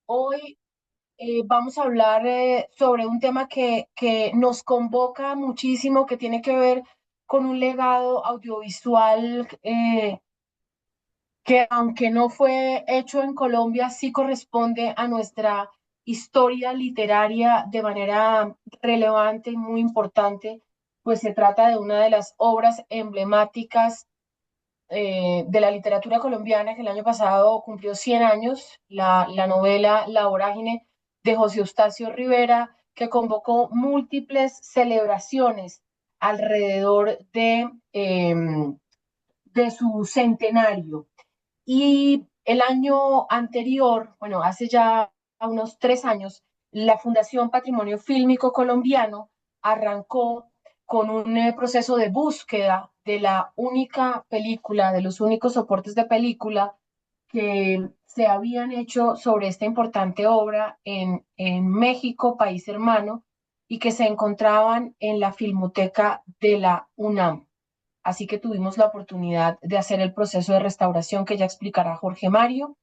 Hoy vamos a hablar sobre un tema que nos convoca muchísimo, que tiene que ver con un legado audiovisual que aunque no fue hecho en Colombia, sí corresponde a nuestra historia literaria de manera relevante y muy importante, pues se trata de una de las obras emblemáticas de la literatura colombiana, que el año pasado cumplió 100 años, la novela La Vorágine de José Eustacio Rivera, que convocó múltiples celebraciones alrededor de su centenario. Y el año anterior, bueno, hace ya unos 3 años, la Fundación Patrimonio Fílmico Colombiano arrancó con un proceso de búsqueda de la única película, de los únicos soportes de película que se habían hecho sobre esta importante obra en México, país hermano, y que se encontraban en la Filmoteca de la UNAM. Así que tuvimos la oportunidad de hacer el proceso de restauración que ya explicará Jorge Mario.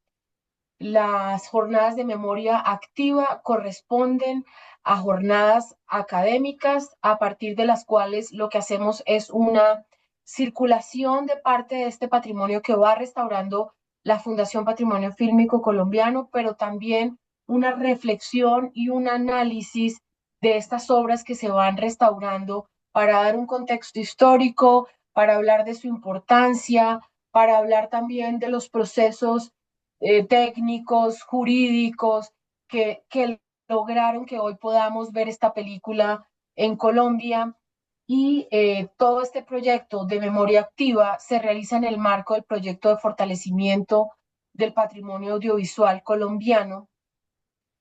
Las jornadas de memoria activa corresponden a jornadas académicas a partir de las cuales lo que hacemos es una circulación de parte de este patrimonio que va restaurando la Fundación Patrimonio Fílmico Colombiano, pero también una reflexión y un análisis de estas obras que se van restaurando para dar un contexto histórico, para hablar de su importancia, para hablar también de los procesos técnicos, jurídicos, que lograron que hoy podamos ver esta película en Colombia. Y todo este proyecto de memoria activa se realiza en el marco del proyecto de fortalecimiento del patrimonio audiovisual colombiano,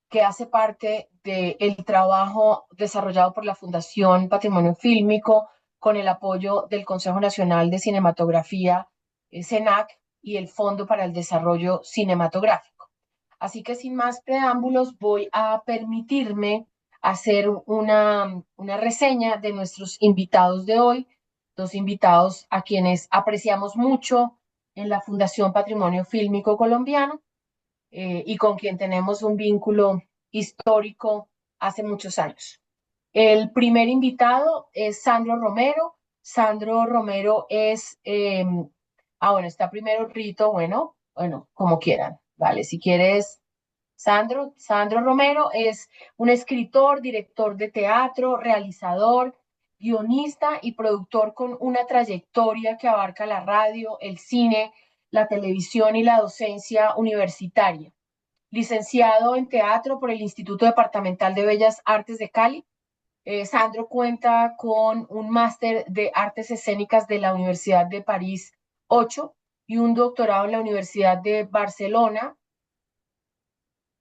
que hace parte del trabajo desarrollado por la Fundación Patrimonio Fílmico con el apoyo del Consejo Nacional de Cinematografía, CENAC, y el Fondo para el Desarrollo Cinematográfico. Así que sin más preámbulos, voy a permitirme hacer una reseña de nuestros invitados de hoy, dos invitados a quienes apreciamos mucho en la Fundación Patrimonio Fílmico Colombiano, y con quien tenemos un vínculo histórico hace muchos años. El primer invitado es Sandro Romero. Sandro Romero bueno, está primero Rito, bueno, como quieran, vale, si quieres, Sandro Romero es un escritor, director de teatro, realizador, guionista y productor con una trayectoria que abarca la radio, el cine, la televisión y la docencia universitaria. Licenciado en teatro por el Instituto Departamental de Bellas Artes de Cali, Sandro cuenta con un máster de artes escénicas de la Universidad de París 8 y un doctorado en la Universidad de Barcelona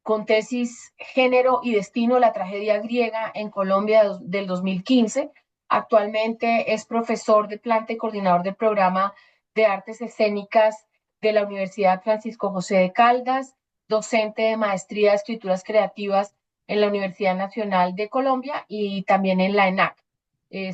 con tesis Género y Destino, la tragedia griega en Colombia del 2015. Actualmente es profesor de planta y coordinador del programa de artes escénicas de la Universidad Francisco José de Caldas, docente de maestría de escrituras creativas en la Universidad Nacional de Colombia y también en la ENAC.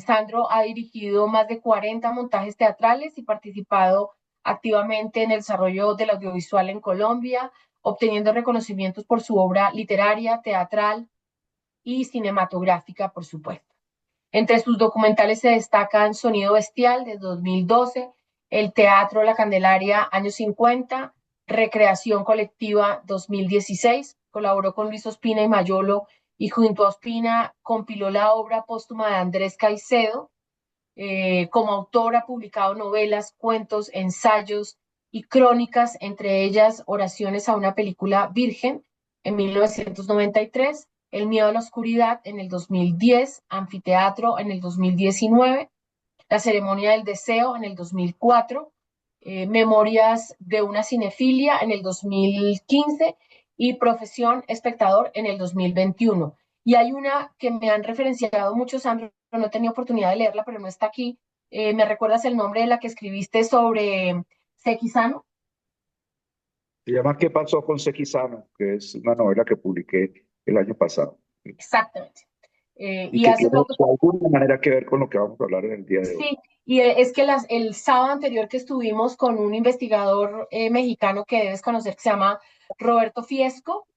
Sandro ha dirigido más de 40 montajes teatrales y participado activamente en el desarrollo del audiovisual en Colombia, obteniendo reconocimientos por su obra literaria, teatral y cinematográfica, por supuesto. Entre sus documentales se destacan Sonido Bestial de 2012, El Teatro La Candelaria, años 50, Recreación Colectiva 2016. Colaboró con Luis Ospina y Mayolo y junto a Ospina compiló la obra póstuma de Andrés Caicedo. Como autor ha publicado novelas, cuentos, ensayos y crónicas, entre ellas Oraciones a una película virgen en 1993, El miedo a la oscuridad en el 2010, Anfiteatro en el 2019, La ceremonia del deseo en el 2004, Memorias de una cinefilia en el 2015 y Profesión espectador en el 2021. Y hay una que me han referenciado mucho, Sandro, no he tenido oportunidad de leerla, pero no está aquí. ¿Me recuerdas el nombre de la que escribiste sobre Sekizano? Se llama ¿Qué pasó con Sekizano? Que es una novela que publiqué el año pasado Exactamente. y Y que hace tiene poco, de alguna manera que ver con lo que vamos a hablar en el día de hoy. sí, y es que el sábado anterior que estuvimos con un investigador mexicano que debes conocer, que se llama Roberto Fiesco,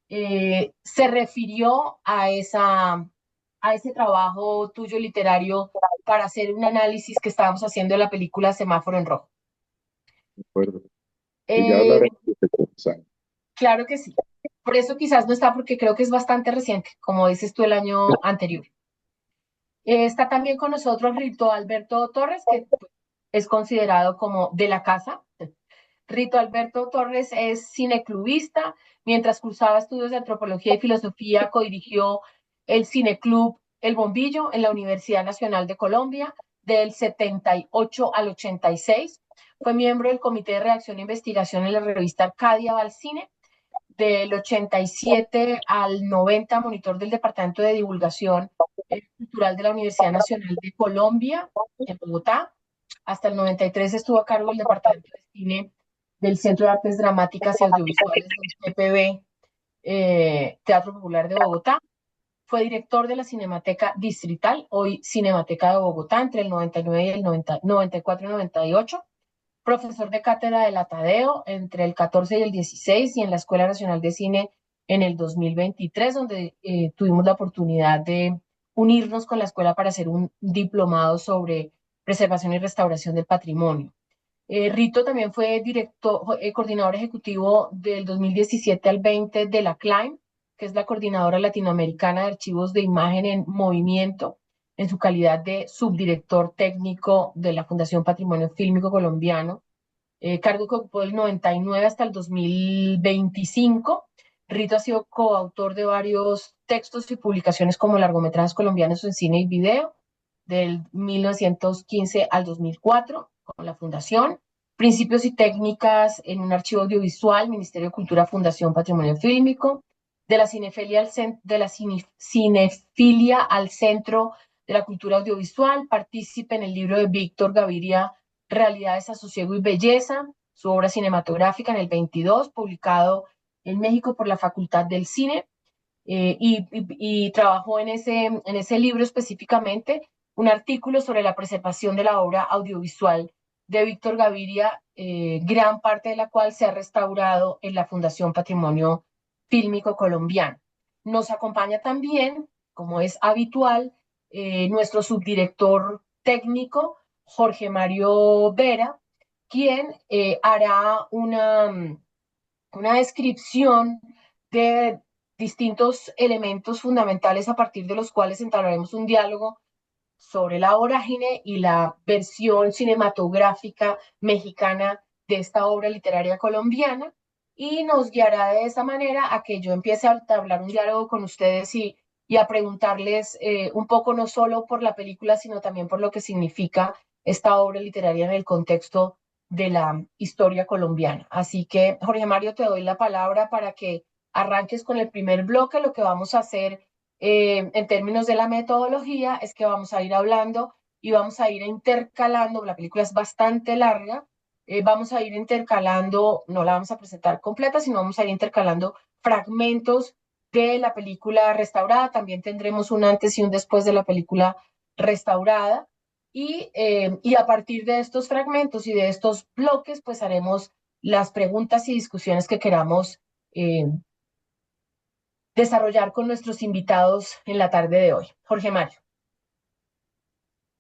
se refirió a ese trabajo tuyo literario para hacer un análisis que estábamos haciendo de la película Semáforo en Rojo. de acuerdo. Y ya Eh, hablaremos de Sekizano. claro que sí. Por eso quizás no está, porque creo que es bastante reciente, como dices tú, el año anterior. Está también con nosotros Rito Alberto Torres, que pues, es considerado como de la casa. Rito Alberto Torres es cineclubista. Mientras cursaba estudios de antropología y filosofía, codirigió el Cineclub El Bombillo en la Universidad Nacional de Colombia del 78 al 86. Fue miembro del Comité de Redacción e Investigación en la revista Arcadia Valcine. Del 87 al 90, monitor del Departamento de Divulgación Cultural de la Universidad Nacional de Colombia, en Bogotá. Hasta el 93 estuvo a cargo del Departamento de Cine del Centro de Artes Dramáticas y Audiovisuales del CPB, Teatro Popular de Bogotá. Fue director de la Cinemateca Distrital, hoy Cinemateca de Bogotá, entre el 99 y el 94 y 98. Profesor de cátedra de la Tadeo entre el 14 y el 16 y en la Escuela Nacional de Cine en el 2023, donde tuvimos la oportunidad de unirnos con la escuela para hacer un diplomado sobre preservación y restauración del patrimonio. Rito también fue director, coordinador ejecutivo del 2017 al 20 de la CLIME, que es la Coordinadora Latinoamericana de Archivos de Imagen en Movimiento, en su calidad de subdirector técnico de la Fundación Patrimonio Fílmico Colombiano, cargo que ocupó del 99 hasta el 2025. Rito ha sido coautor de varios textos y publicaciones como largometrajes colombianos en cine y video, del 1915 al 2004, con la Fundación. Principios y técnicas en un archivo audiovisual, Ministerio de Cultura, Fundación Patrimonio Fílmico. De la cinefilia cinefilia al Centro de la Cultura Audiovisual. Partícipe en el libro de Víctor Gaviria, Realidades, Asosiego y Belleza, su obra cinematográfica en el 22, publicado en México por la Facultad del Cine, y trabajó en ese libro específicamente un artículo sobre la preservación de la obra audiovisual de Víctor Gaviria, gran parte de la cual se ha restaurado en la Fundación Patrimonio Fílmico Colombiano. Nos acompaña también, como es habitual, nuestro subdirector técnico, Jorge Mario Vera, quien hará una descripción de distintos elementos fundamentales a partir de los cuales entablaremos un diálogo sobre la vorágine y la versión cinematográfica mexicana de esta obra literaria colombiana, y nos guiará de esa manera a que yo empiece a hablar un diálogo con ustedes y a preguntarles un poco no solo por la película, sino también por lo que significa esta obra literaria en el contexto de la historia colombiana. Así que, Jorge Mario, te doy la palabra para que arranques con el primer bloque. Lo que vamos a hacer en términos de la metodología es que vamos a ir hablando y vamos a ir intercalando, la película es bastante larga, vamos a ir intercalando, no la vamos a presentar completa, sino vamos a ir intercalando fragmentos de la película restaurada. También tendremos un antes y un después de la película restaurada. Y a partir de estos fragmentos y de estos bloques, pues haremos las preguntas y discusiones que queramos desarrollar con nuestros invitados en la tarde de hoy. Jorge Mario.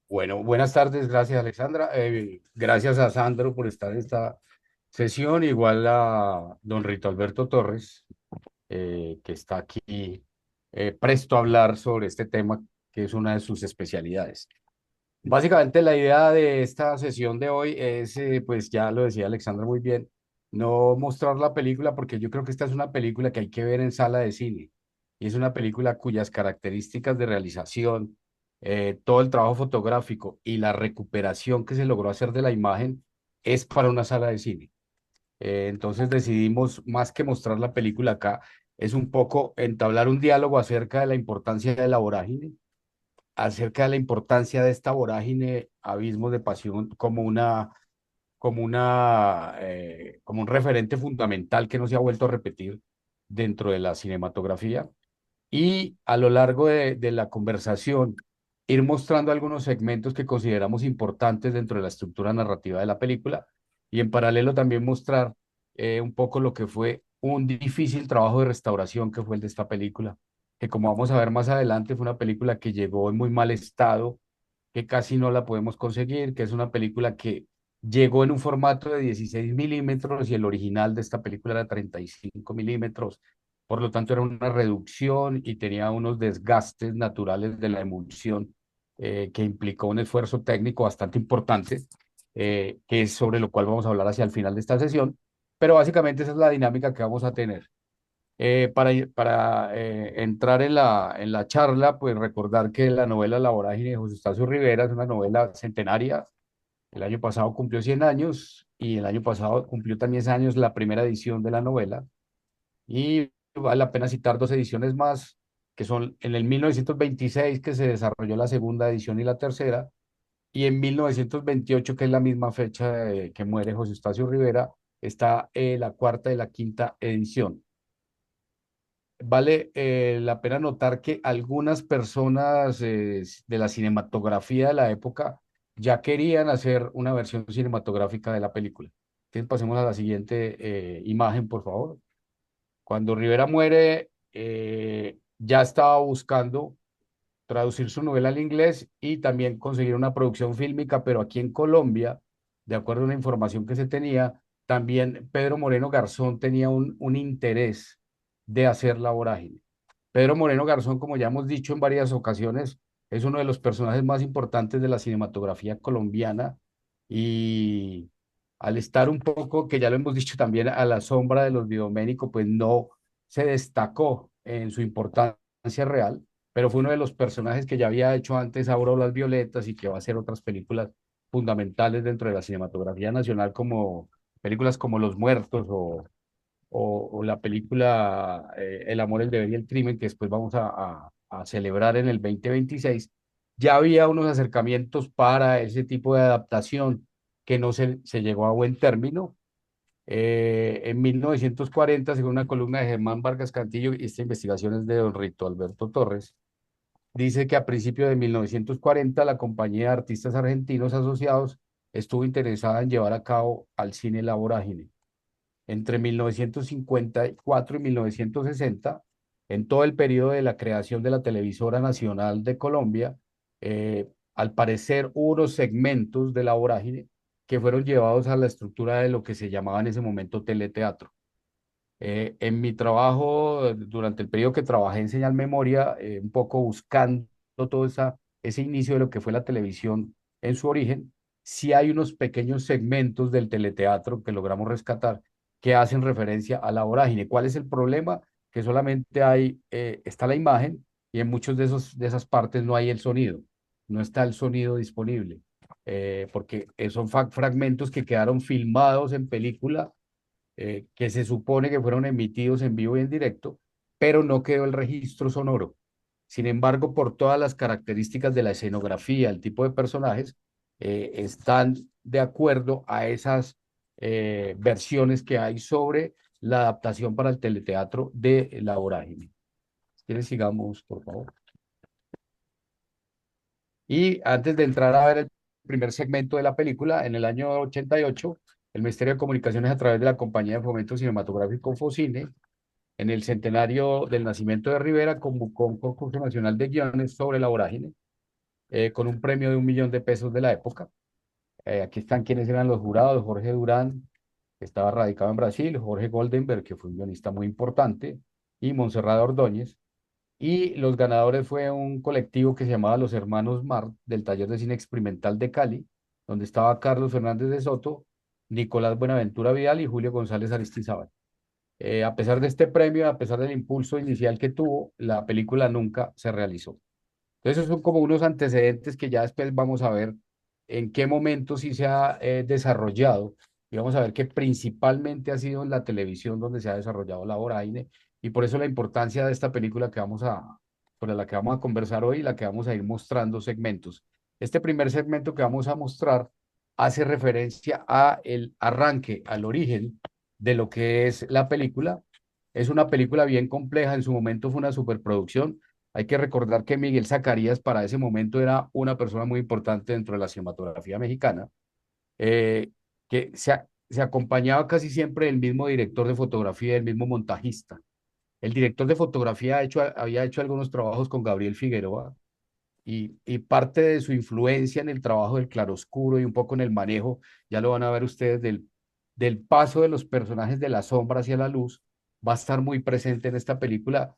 Bueno, buenas tardes, gracias Alexandra. Gracias a Sandro por estar en esta sesión, igual a don Rito Alberto Torres, que está aquí presto a hablar sobre este tema, que es una de sus especialidades. Básicamente la idea de esta sesión de hoy es, pues ya lo decía Alexandra muy bien, no mostrar la película porque yo creo que esta es una película que hay que ver en sala de cine y es una película cuyas características de realización, todo el trabajo fotográfico y la recuperación que se logró hacer de la imagen es para una sala de cine. Entonces decidimos, más que mostrar la película acá, es un poco entablar un diálogo acerca de la importancia de la vorágine, acerca de la importancia de esta vorágine, Abismos de Pasión, como un referente fundamental que no se ha vuelto a repetir dentro de la cinematografía. Y a lo largo de la conversación, ir mostrando algunos segmentos que consideramos importantes dentro de la estructura narrativa de la película y en paralelo también mostrar un poco lo que fue un difícil trabajo de restauración que fue el de esta película, que como vamos a ver más adelante fue una película que llegó en muy mal estado, que casi no la podemos conseguir, que es una película que llegó en un formato de 16 milímetros y el original de esta película era 35 milímetros. Por lo tanto, era una reducción y tenía unos desgastes naturales de la emulsión que implicó un esfuerzo técnico bastante importante, que es sobre lo cual vamos a hablar hacia el final de esta sesión. Pero básicamente esa es la dinámica que vamos a tener. Para entrar en la charla, pues recordar que la novela La Vorágine de José Eustacio Rivera es una novela centenaria. El año pasado cumplió 100 años y el año pasado cumplió también 10 años la primera edición de la novela. Y vale la pena citar dos ediciones más, que son en el 1926 que se desarrolló la segunda edición y la tercera, y en 1928, que es la misma fecha que muere José Eustacio Rivera, está la cuarta y la quinta edición. Vale la pena notar que algunas personas de la cinematografía de la época ya querían hacer una versión cinematográfica de la película. Entonces pasemos a la siguiente imagen, por favor. Cuando Rivera muere, ya estaba buscando traducir su novela al inglés y también conseguir una producción fílmica, pero aquí en Colombia, de acuerdo a una información que se tenía, también Pedro Moreno Garzón tenía un interés de hacer La Vorágine. Pedro Moreno Garzón, como ya hemos dicho en varias ocasiones, es uno de los personajes más importantes de la cinematografía colombiana y al estar un poco, que ya lo hemos dicho también, a la sombra de los Videoménico, pues no se destacó en su importancia real, pero fue uno de los personajes que ya había hecho antes Aurora las Violetas y que va a hacer otras películas fundamentales dentro de la cinematografía nacional, como películas como Los Muertos o la película El amor, el deber y el crimen, que después vamos a celebrar en el 2026. Ya había unos acercamientos para ese tipo de adaptación que no se llegó a buen término. En 1940, según una columna de Germán Vargas Cantillo, y esta investigación es de don Rito Alberto Torres, dice que a principios de 1940 la compañía de artistas argentinos asociados estuvo interesada en llevar a cabo al cine La Vorágine. Entre 1954 y 1960, en todo el periodo de la creación de la Televisora Nacional de Colombia, al parecer hubo unos segmentos de La Vorágine que fueron llevados a la estructura de lo que se llamaba en ese momento teleteatro. En mi trabajo, durante el periodo que trabajé en Señal Memoria, un poco buscando todo ese inicio de lo que fue la televisión en su origen, sí hay unos pequeños segmentos del teleteatro que logramos rescatar que hacen referencia a la vorágine. ¿Cuál es el problema? Que solamente está la imagen y en muchos de esas partes no hay el sonido, no está el sonido disponible, porque son fragmentos que quedaron filmados en película que se supone que fueron emitidos en vivo y en directo, pero no quedó el registro sonoro. Sin embargo, por todas las características de la escenografía, el tipo de personajes, están de acuerdo a esas versiones que hay sobre la adaptación para el teleteatro de La Vorágine. ¿Quieres sigamos, por favor? Y antes de entrar a ver el primer segmento de la película, en el año 88, el Ministerio de Comunicaciones, a través de la Compañía de Fomento Cinematográfico Focine, en el centenario del nacimiento de Rivera, convocó un concurso nacional de guiones sobre La Vorágine, con un premio de 1.000.000 de pesos de la época. Aquí están quienes eran los jurados: Jorge Durán, que estaba radicado en Brasil; Jorge Goldenberg, que fue un guionista muy importante; y Montserrat Ordóñez. Y los ganadores fue un colectivo que se llamaba Los Hermanos Mar, del Taller de Cine Experimental de Cali, donde estaba Carlos Fernández de Soto, Nicolás Buenaventura Vidal y Julio González Aristizábal. A pesar de este premio, a pesar del impulso inicial que tuvo, la película nunca se realizó. Entonces, esos son como unos antecedentes que ya después vamos a ver en qué momento sí se ha desarrollado. Y vamos a ver que principalmente ha sido en la televisión donde se ha desarrollado la vorágine. Y por eso la importancia de esta película sobre la que vamos a conversar hoy, y la que vamos a ir mostrando segmentos. Este primer segmento que vamos a mostrar hace referencia a el arranque, al origen de lo que es la película. Es una película bien compleja, en su momento fue una superproducción. Hay que recordar que Miguel Zacarías para ese momento era una persona muy importante dentro de la cinematografía mexicana, eh, que se acompañaba casi siempre del mismo director de fotografía, del mismo montajista. El director de fotografía había hecho algunos trabajos con Gabriel Figueroa y parte de su influencia en el trabajo del claroscuro y un poco en el manejo, ya lo van a ver ustedes, del paso de los personajes de la sombra hacia la luz, va a estar muy presente en esta película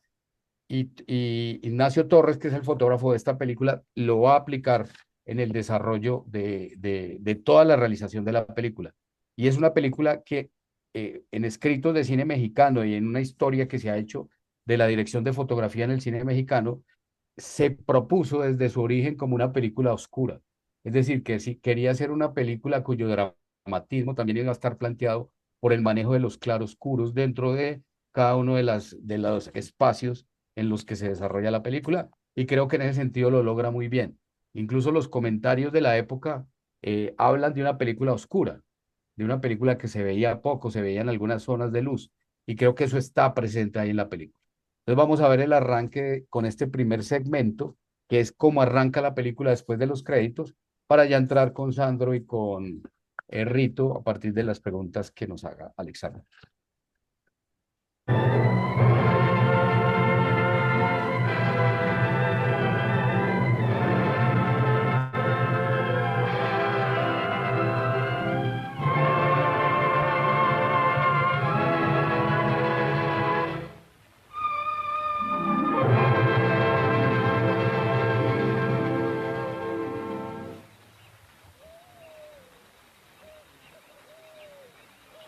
y Ignacio Torres, que es el fotógrafo de esta película, lo va a aplicar en el desarrollo de toda la realización de la película. Y es una película que en escritos de cine mexicano y en una historia que se ha hecho de la dirección de fotografía en el cine mexicano, se propuso desde su origen como una película oscura. Es decir, que si quería hacer una película cuyo dramatismo también iba a estar planteado por el manejo de los claroscuros dentro de cada uno de los espacios en los que se desarrolla la película. Y creo que en ese sentido lo logra muy bien. Incluso los comentarios de la época hablan de una película oscura, de una película que se veía poco, se veía en algunas zonas de luz. Y creo que eso está presente ahí en la película. Entonces vamos a ver el arranque con este primer segmento, que es cómo arranca la película después de los créditos, para ya entrar con Sandro y con Rito a partir de las preguntas que nos haga Alexander.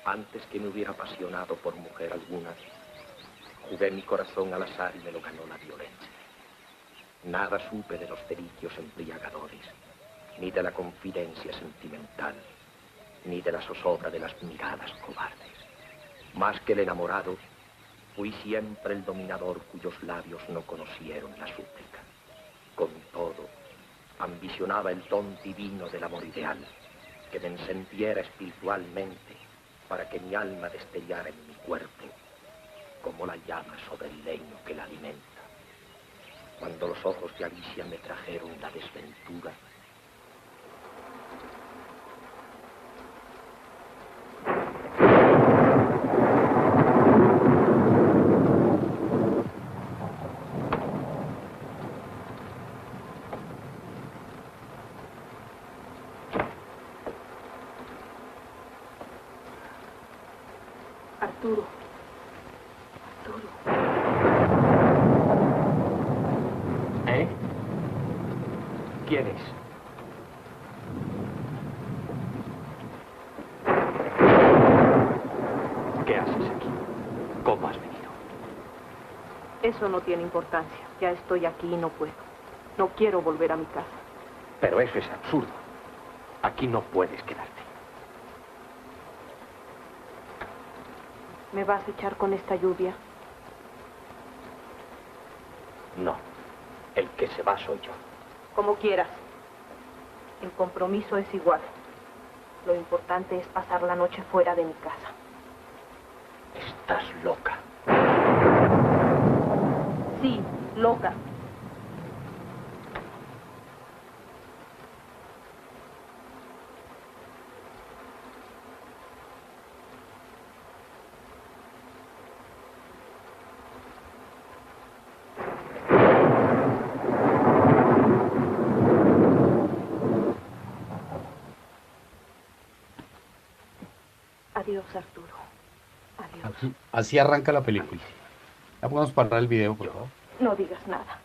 Antes que me hubiera apasionado por mujer alguna, jugué mi corazón al azar y me lo ganó la violencia. Nada supe de los delirios embriagadores, ni de la confidencia sentimental, ni de la zozobra de las miradas cobardes. Más que el enamorado, fui siempre el dominador cuyos labios no conocieron la súplica. Con todo, ambicionaba el don divino del amor ideal, que me encendiera espiritualmente para que mi alma destellara en mi cuerpo como la llama sobre el leño que la alimenta. Cuando los ojos de Alicia me trajeron la desventura, Arturo. Arturo. ¿eh? ¿Quién es? ¿Qué haces aquí? ¿Cómo has venido? Eso no tiene importancia. Ya estoy aquí y no puedo. No quiero volver a mi casa. Pero eso es absurdo. Aquí no puedes quedarte. ¿Me vas a echar con esta lluvia? No. El que se va soy yo. Como quieras. El compromiso es igual. Lo importante es pasar la noche fuera de mi casa. Estás loca. Sí, loca. Adiós, Arturo. Adiós. Así arranca la película. Ya podemos parar el video, por favor. No digas nada.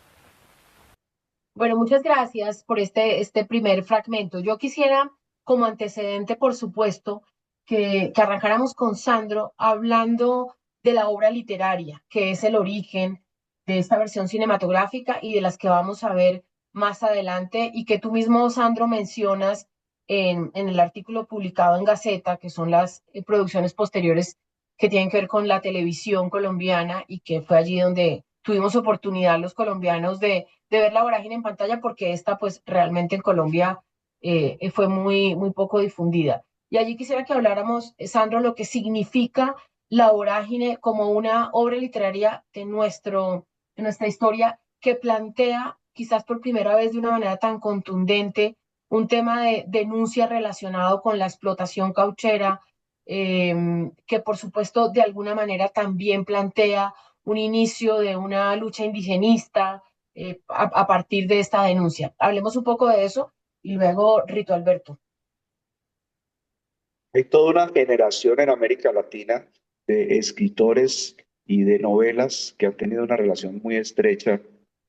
Bueno, muchas gracias por este primer fragmento. Yo quisiera, como antecedente, por supuesto, que arrancáramos con Sandro hablando de la obra literaria, que es el origen de esta versión cinematográfica y de las que vamos a ver más adelante, y que tú mismo, Sandro, mencionas en el artículo publicado en Gaceta, que son las producciones posteriores que tienen que ver con la televisión colombiana, y que fue allí donde tuvimos oportunidad los colombianos de ver la vorágine en pantalla, porque esta pues realmente en Colombia fue muy poco difundida. Y allí quisiera que habláramos, Sandro, lo que significa la vorágine como una obra literaria de nuestra historia, que plantea quizás por primera vez de una manera tan contundente un tema de denuncia relacionado con la explotación cauchera, que por supuesto de alguna manera también plantea un inicio de una lucha indigenista a partir de esta denuncia. Hablemos un poco de eso y luego Rito Alberto. Hay toda una generación en América Latina de escritores y de novelas que han tenido una relación muy estrecha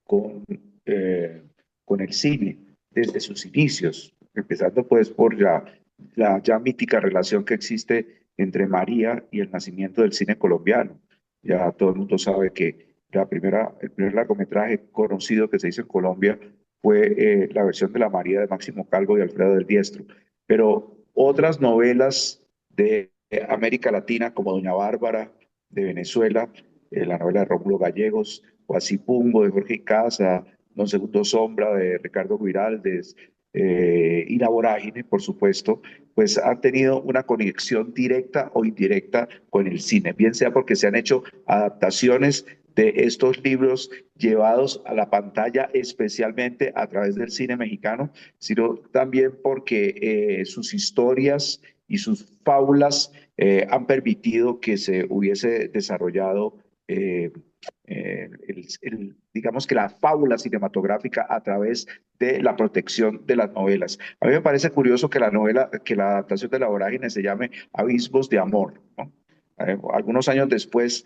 con, eh, con el cine desde sus inicios, empezando pues por la ya mítica relación que existe entre María y el nacimiento del cine colombiano. Ya todo el mundo sabe que el primer largometraje conocido que se hizo en Colombia fue la versión de La María de Máximo Calvo y Alfredo del Diestro, pero otras novelas de América Latina, como Doña Bárbara de Venezuela, la novela de Rómulo Gallegos, Guasipungo de Jorge Casa, Don Segundo Sombra de Ricardo Guiraldes, y La Vorágine, por supuesto, pues han tenido una conexión directa o indirecta con el cine, bien sea porque se han hecho adaptaciones de estos libros llevados a la pantalla, especialmente a través del cine mexicano, sino también porque sus historias y sus fábulas han permitido que se hubiese desarrollado eh, digamos que la fábula cinematográfica a través de la protección de las novelas. A mí me parece curioso que que la adaptación de La Vorágine se llame Abismos de Amor, ¿no? Algunos años después,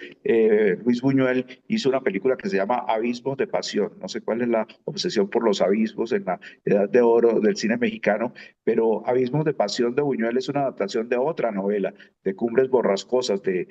Luis Buñuel hizo una película que se llama Abismos de Pasión. No sé cuál es la obsesión por los abismos en la edad de oro del cine mexicano, pero Abismos de Pasión de Buñuel es una adaptación de otra novela, de Cumbres Borrascosas, de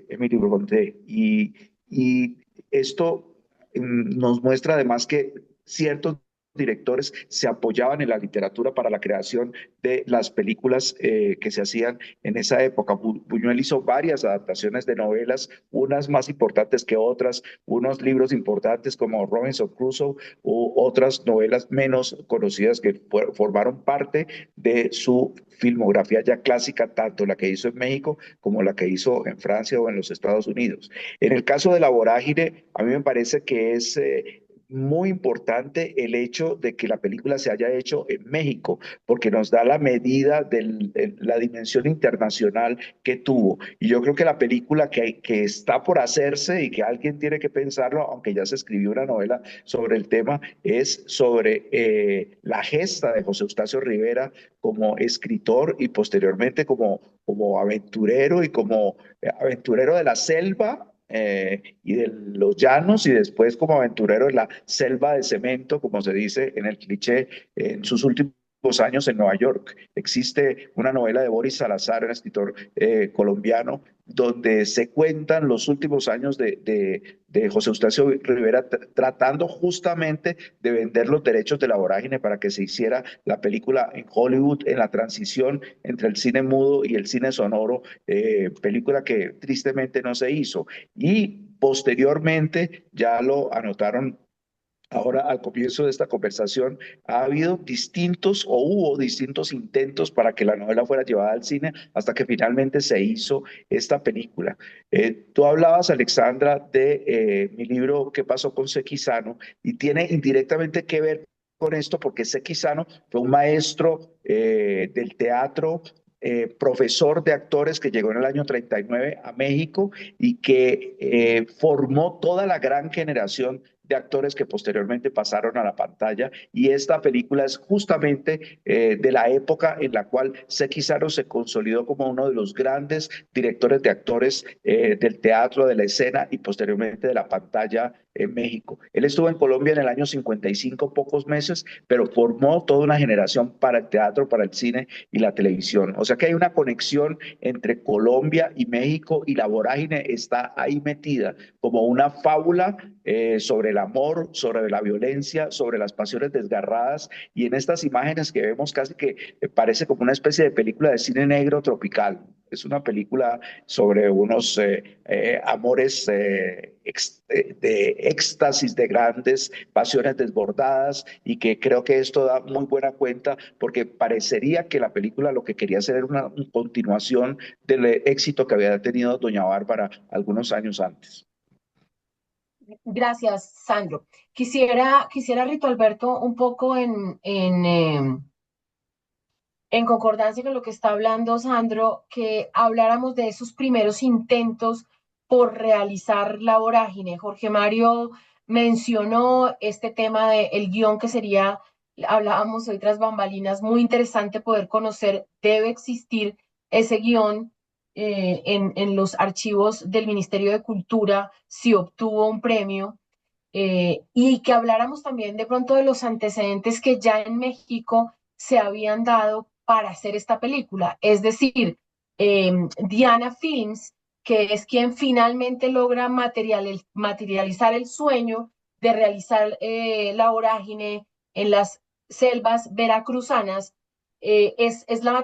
Emily Brontë. Y esto nos muestra además que ciertos directores se apoyaban en la literatura para la creación de las películas que se hacían en esa época. Buñuel hizo varias adaptaciones de novelas, unas más importantes que otras, unos libros importantes como Robinson Crusoe u otras novelas menos conocidas que formaron parte de su filmografía ya clásica, tanto la que hizo en México como la que hizo en Francia o en los Estados Unidos. En el caso de La Vorágine, a mí me parece que es muy importante el hecho de que la película se haya hecho en México, porque nos da la medida de la dimensión internacional que tuvo. Y yo creo que la película que está por hacerse y que alguien tiene que pensarlo, aunque ya se escribió una novela sobre el tema, es sobre la gesta de José Eustacio Rivera como escritor y posteriormente como aventurero y como aventurero de la selva y de los llanos y después como aventurero en la selva de cemento, como se dice en el cliché, en sus últimos años en Nueva York. Existe una novela de Boris Salazar, un escritor colombiano, donde se cuentan los últimos años de José Eustacio Rivera tratando justamente de vender los derechos de La Vorágine para que se hiciera la película en Hollywood en la transición entre el cine mudo y el cine sonoro, película que tristemente no se hizo. Y posteriormente, ya lo anotaron ahora al comienzo de esta conversación, ha habido distintos o hubo distintos intentos para que la novela fuera llevada al cine hasta que finalmente se hizo esta película. Tú hablabas, Alexandra, de mi libro ¿Qué pasó con Sekizano? Y tiene indirectamente que ver con esto porque Sekizano fue un maestro del teatro, profesor de actores que llegó en el año 39 a México y que formó toda la gran generación de actores que posteriormente pasaron a la pantalla y esta película es justamente de la época en la cual Sekizano se consolidó como uno de los grandes directores de actores del teatro, de la escena y posteriormente de la pantalla en México. Él estuvo en Colombia en el año 55, pocos meses, pero formó toda una generación para el teatro, para el cine y la televisión. O sea que hay una conexión entre Colombia y México y La Vorágine está ahí metida como una fábula sobre el amor, sobre la violencia, sobre las pasiones desgarradas y en estas imágenes que vemos casi que parece como una especie de película de cine negro tropical. Es una película sobre unos amores de éxtasis, de grandes pasiones desbordadas y que creo que esto da muy buena cuenta porque parecería que la película lo que quería hacer era una continuación del éxito que había tenido Doña Bárbara algunos años antes. Gracias, Sandro. Quisiera Rito Alberto, un poco en concordancia con lo que está hablando Sandro, que habláramos de esos primeros intentos por realizar La Vorágine. Jorge Mario mencionó este tema del guión que sería, hablábamos hoy tras bambalinas, muy interesante poder conocer, debe existir ese guión en los archivos del Ministerio de Cultura, si obtuvo un premio, y que habláramos también de pronto de los antecedentes que ya en México se habían dado para hacer esta película. Es decir, Diana Films, que es quien finalmente logra materializar el sueño de realizar La Vorágine en las selvas veracruzanas, es la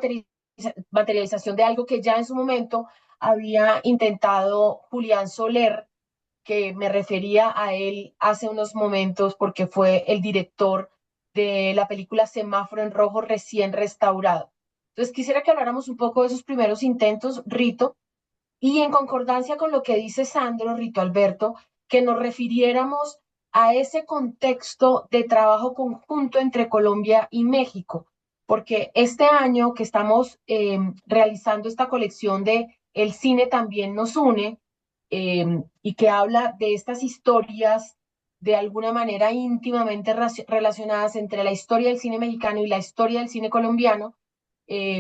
materialización de algo que ya en su momento había intentado Julián Soler, que me refería a él hace unos momentos porque fue el director de la película Semáforo en Rojo recién restaurado. Entonces quisiera que habláramos un poco de esos primeros intentos, Rito, y en concordancia con lo que dice Sandro, Rito Alberto, que nos refiriéramos a ese contexto de trabajo conjunto entre Colombia y México, porque este año que estamos realizando esta colección de El cine también nos une, y que habla de estas historias de alguna manera íntimamente relacionadas entre la historia del cine mexicano y la historia del cine colombiano,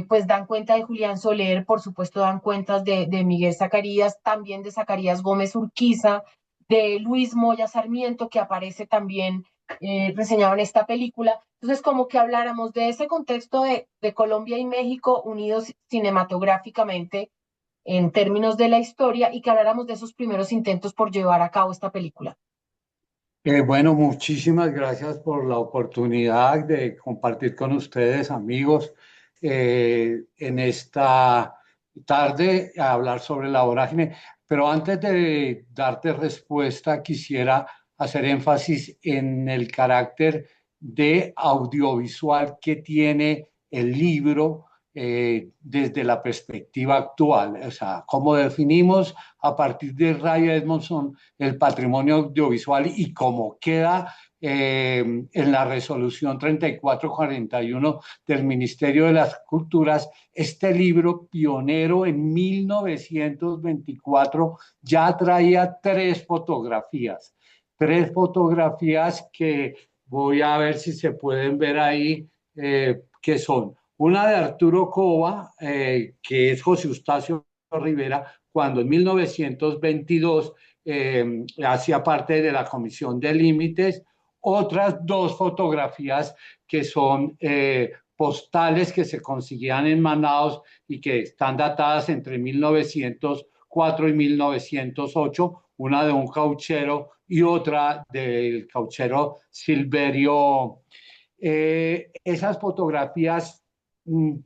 pues dan cuenta de Julián Soler, por supuesto dan cuentas de Miguel Zacarías, también de Zacarías Gómez Urquiza, de Luis Moya Sarmiento, que aparece también reseñado en esta película. Entonces, como que habláramos de ese contexto de Colombia y México unidos cinematográficamente en términos de la historia y que habláramos de esos primeros intentos por llevar a cabo esta película. Bueno, muchísimas gracias por la oportunidad de compartir con ustedes, amigos, en esta tarde a hablar sobre La Vorágine. Pero antes de darte respuesta, quisiera hacer énfasis en el carácter de audiovisual que tiene el libro desde la perspectiva actual. O sea, cómo definimos a partir de Ray Edmondson el patrimonio audiovisual y cómo queda en la resolución 3441 del Ministerio de las Culturas, este libro pionero en 1924 ya traía tres fotografías que voy a ver si se pueden ver ahí, que son una de Arturo Cova, que es José Eustacio Rivera, cuando en 1922 hacía parte de la Comisión de Límites. Otras dos fotografías que son postales que se conseguían en Manaos y que están datadas entre 1904 y 1908, una de un cauchero y otra del cauchero Silverio. Esas fotografías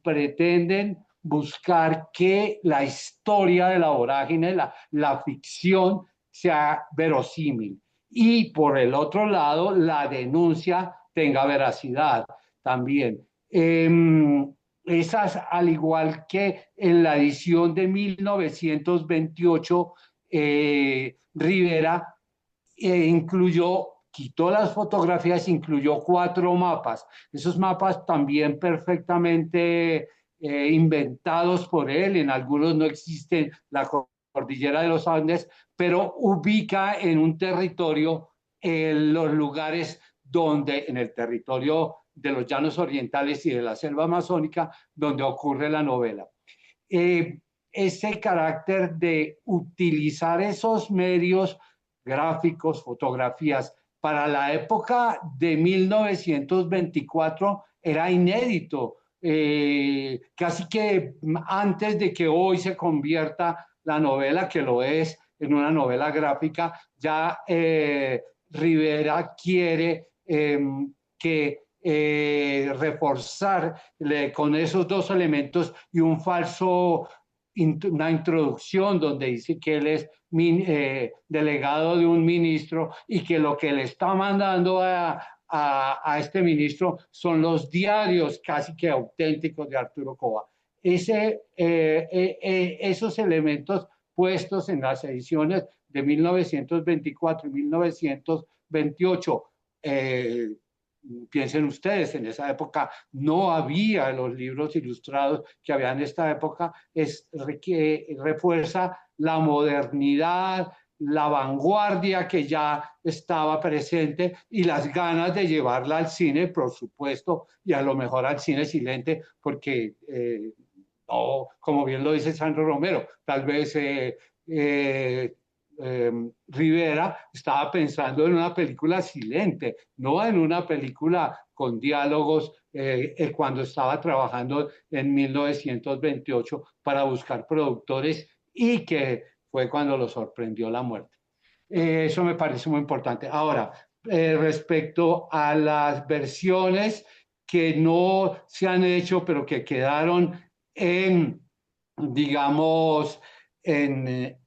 pretenden buscar que la historia de La Vorágine, la ficción, sea verosímil. Y por el otro lado, la denuncia tenga veracidad también. Esas, al igual que en la edición de 1928, Rivera quitó las fotografías, incluyó 4 mapas. Esos mapas también perfectamente inventados por él, en algunos no existe la cordillera de los Andes, pero ubica en un territorio los lugares donde, en el territorio de los llanos orientales y de la selva amazónica, donde ocurre la novela. Ese carácter de utilizar esos medios gráficos, fotografías, para la época de 1924 era inédito. Casi que antes de que hoy se convierta la novela, que lo es, en una novela gráfica, ya Rivera quiere reforzar con esos dos elementos y una introducción donde dice que él es delegado de un ministro y que lo que le está mandando a este ministro son los diarios casi que auténticos de Arturo Cova. Esos elementos puestos en las ediciones de 1924 y 1928 piensen ustedes, en esa época no había los libros ilustrados que había en esta época, que refuerza la modernidad, la vanguardia que ya estaba presente y las ganas de llevarla al cine, por supuesto, y a lo mejor al cine silente, porque no, como bien lo dice Sandro Romero, tal vez Rivera estaba pensando en una película silente, no en una película con diálogos cuando estaba trabajando en 1928 para buscar productores y que fue cuando lo sorprendió la muerte. Eso me parece muy importante. Ahora, respecto a las versiones que no se han hecho, pero que quedaron en, digamos, en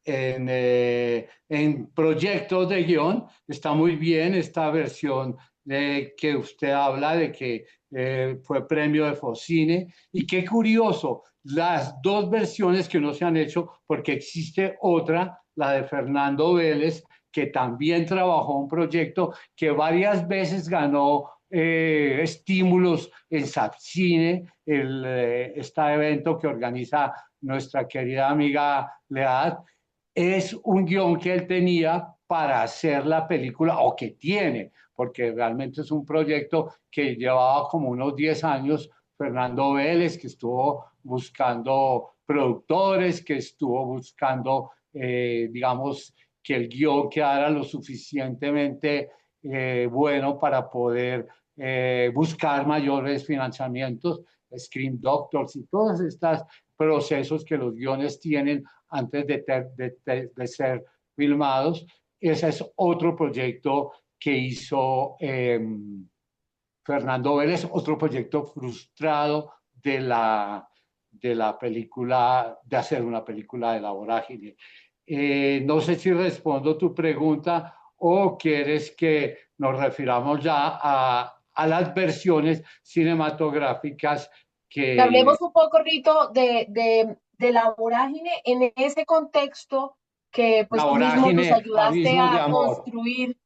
proyectos de guión, está muy bien esta versión que usted habla de que fue premio de Focine. Y qué curioso, las dos versiones que no se han hecho, porque existe otra, la de Fernando Vélez, que también trabajó un proyecto que varias veces ganó estímulos en SAPCINE, este evento que organiza nuestra querida amiga Lead. Es un guión que él tenía para hacer la película, o que tiene, porque realmente es un proyecto que llevaba como unos 10 años Fernando Vélez, que estuvo buscando productores, que estuvo buscando, digamos, que el guión quedara lo suficientemente bueno para poder buscar mayores financiamientos, Screen Doctors y todos estos procesos que los guiones tienen antes de ser filmados. Ese es otro proyecto que hizo Fernando Vélez, otro proyecto frustrado de la película, de hacer una película de La Vorágine. No sé si respondo tu pregunta o quieres que nos refiramos ya a las versiones cinematográficas Que que... hablemos un poco, Rito, de La Vorágine en ese contexto que La pues tú mismo nos Vorágine, ayudaste Abismos de a Amor. construir,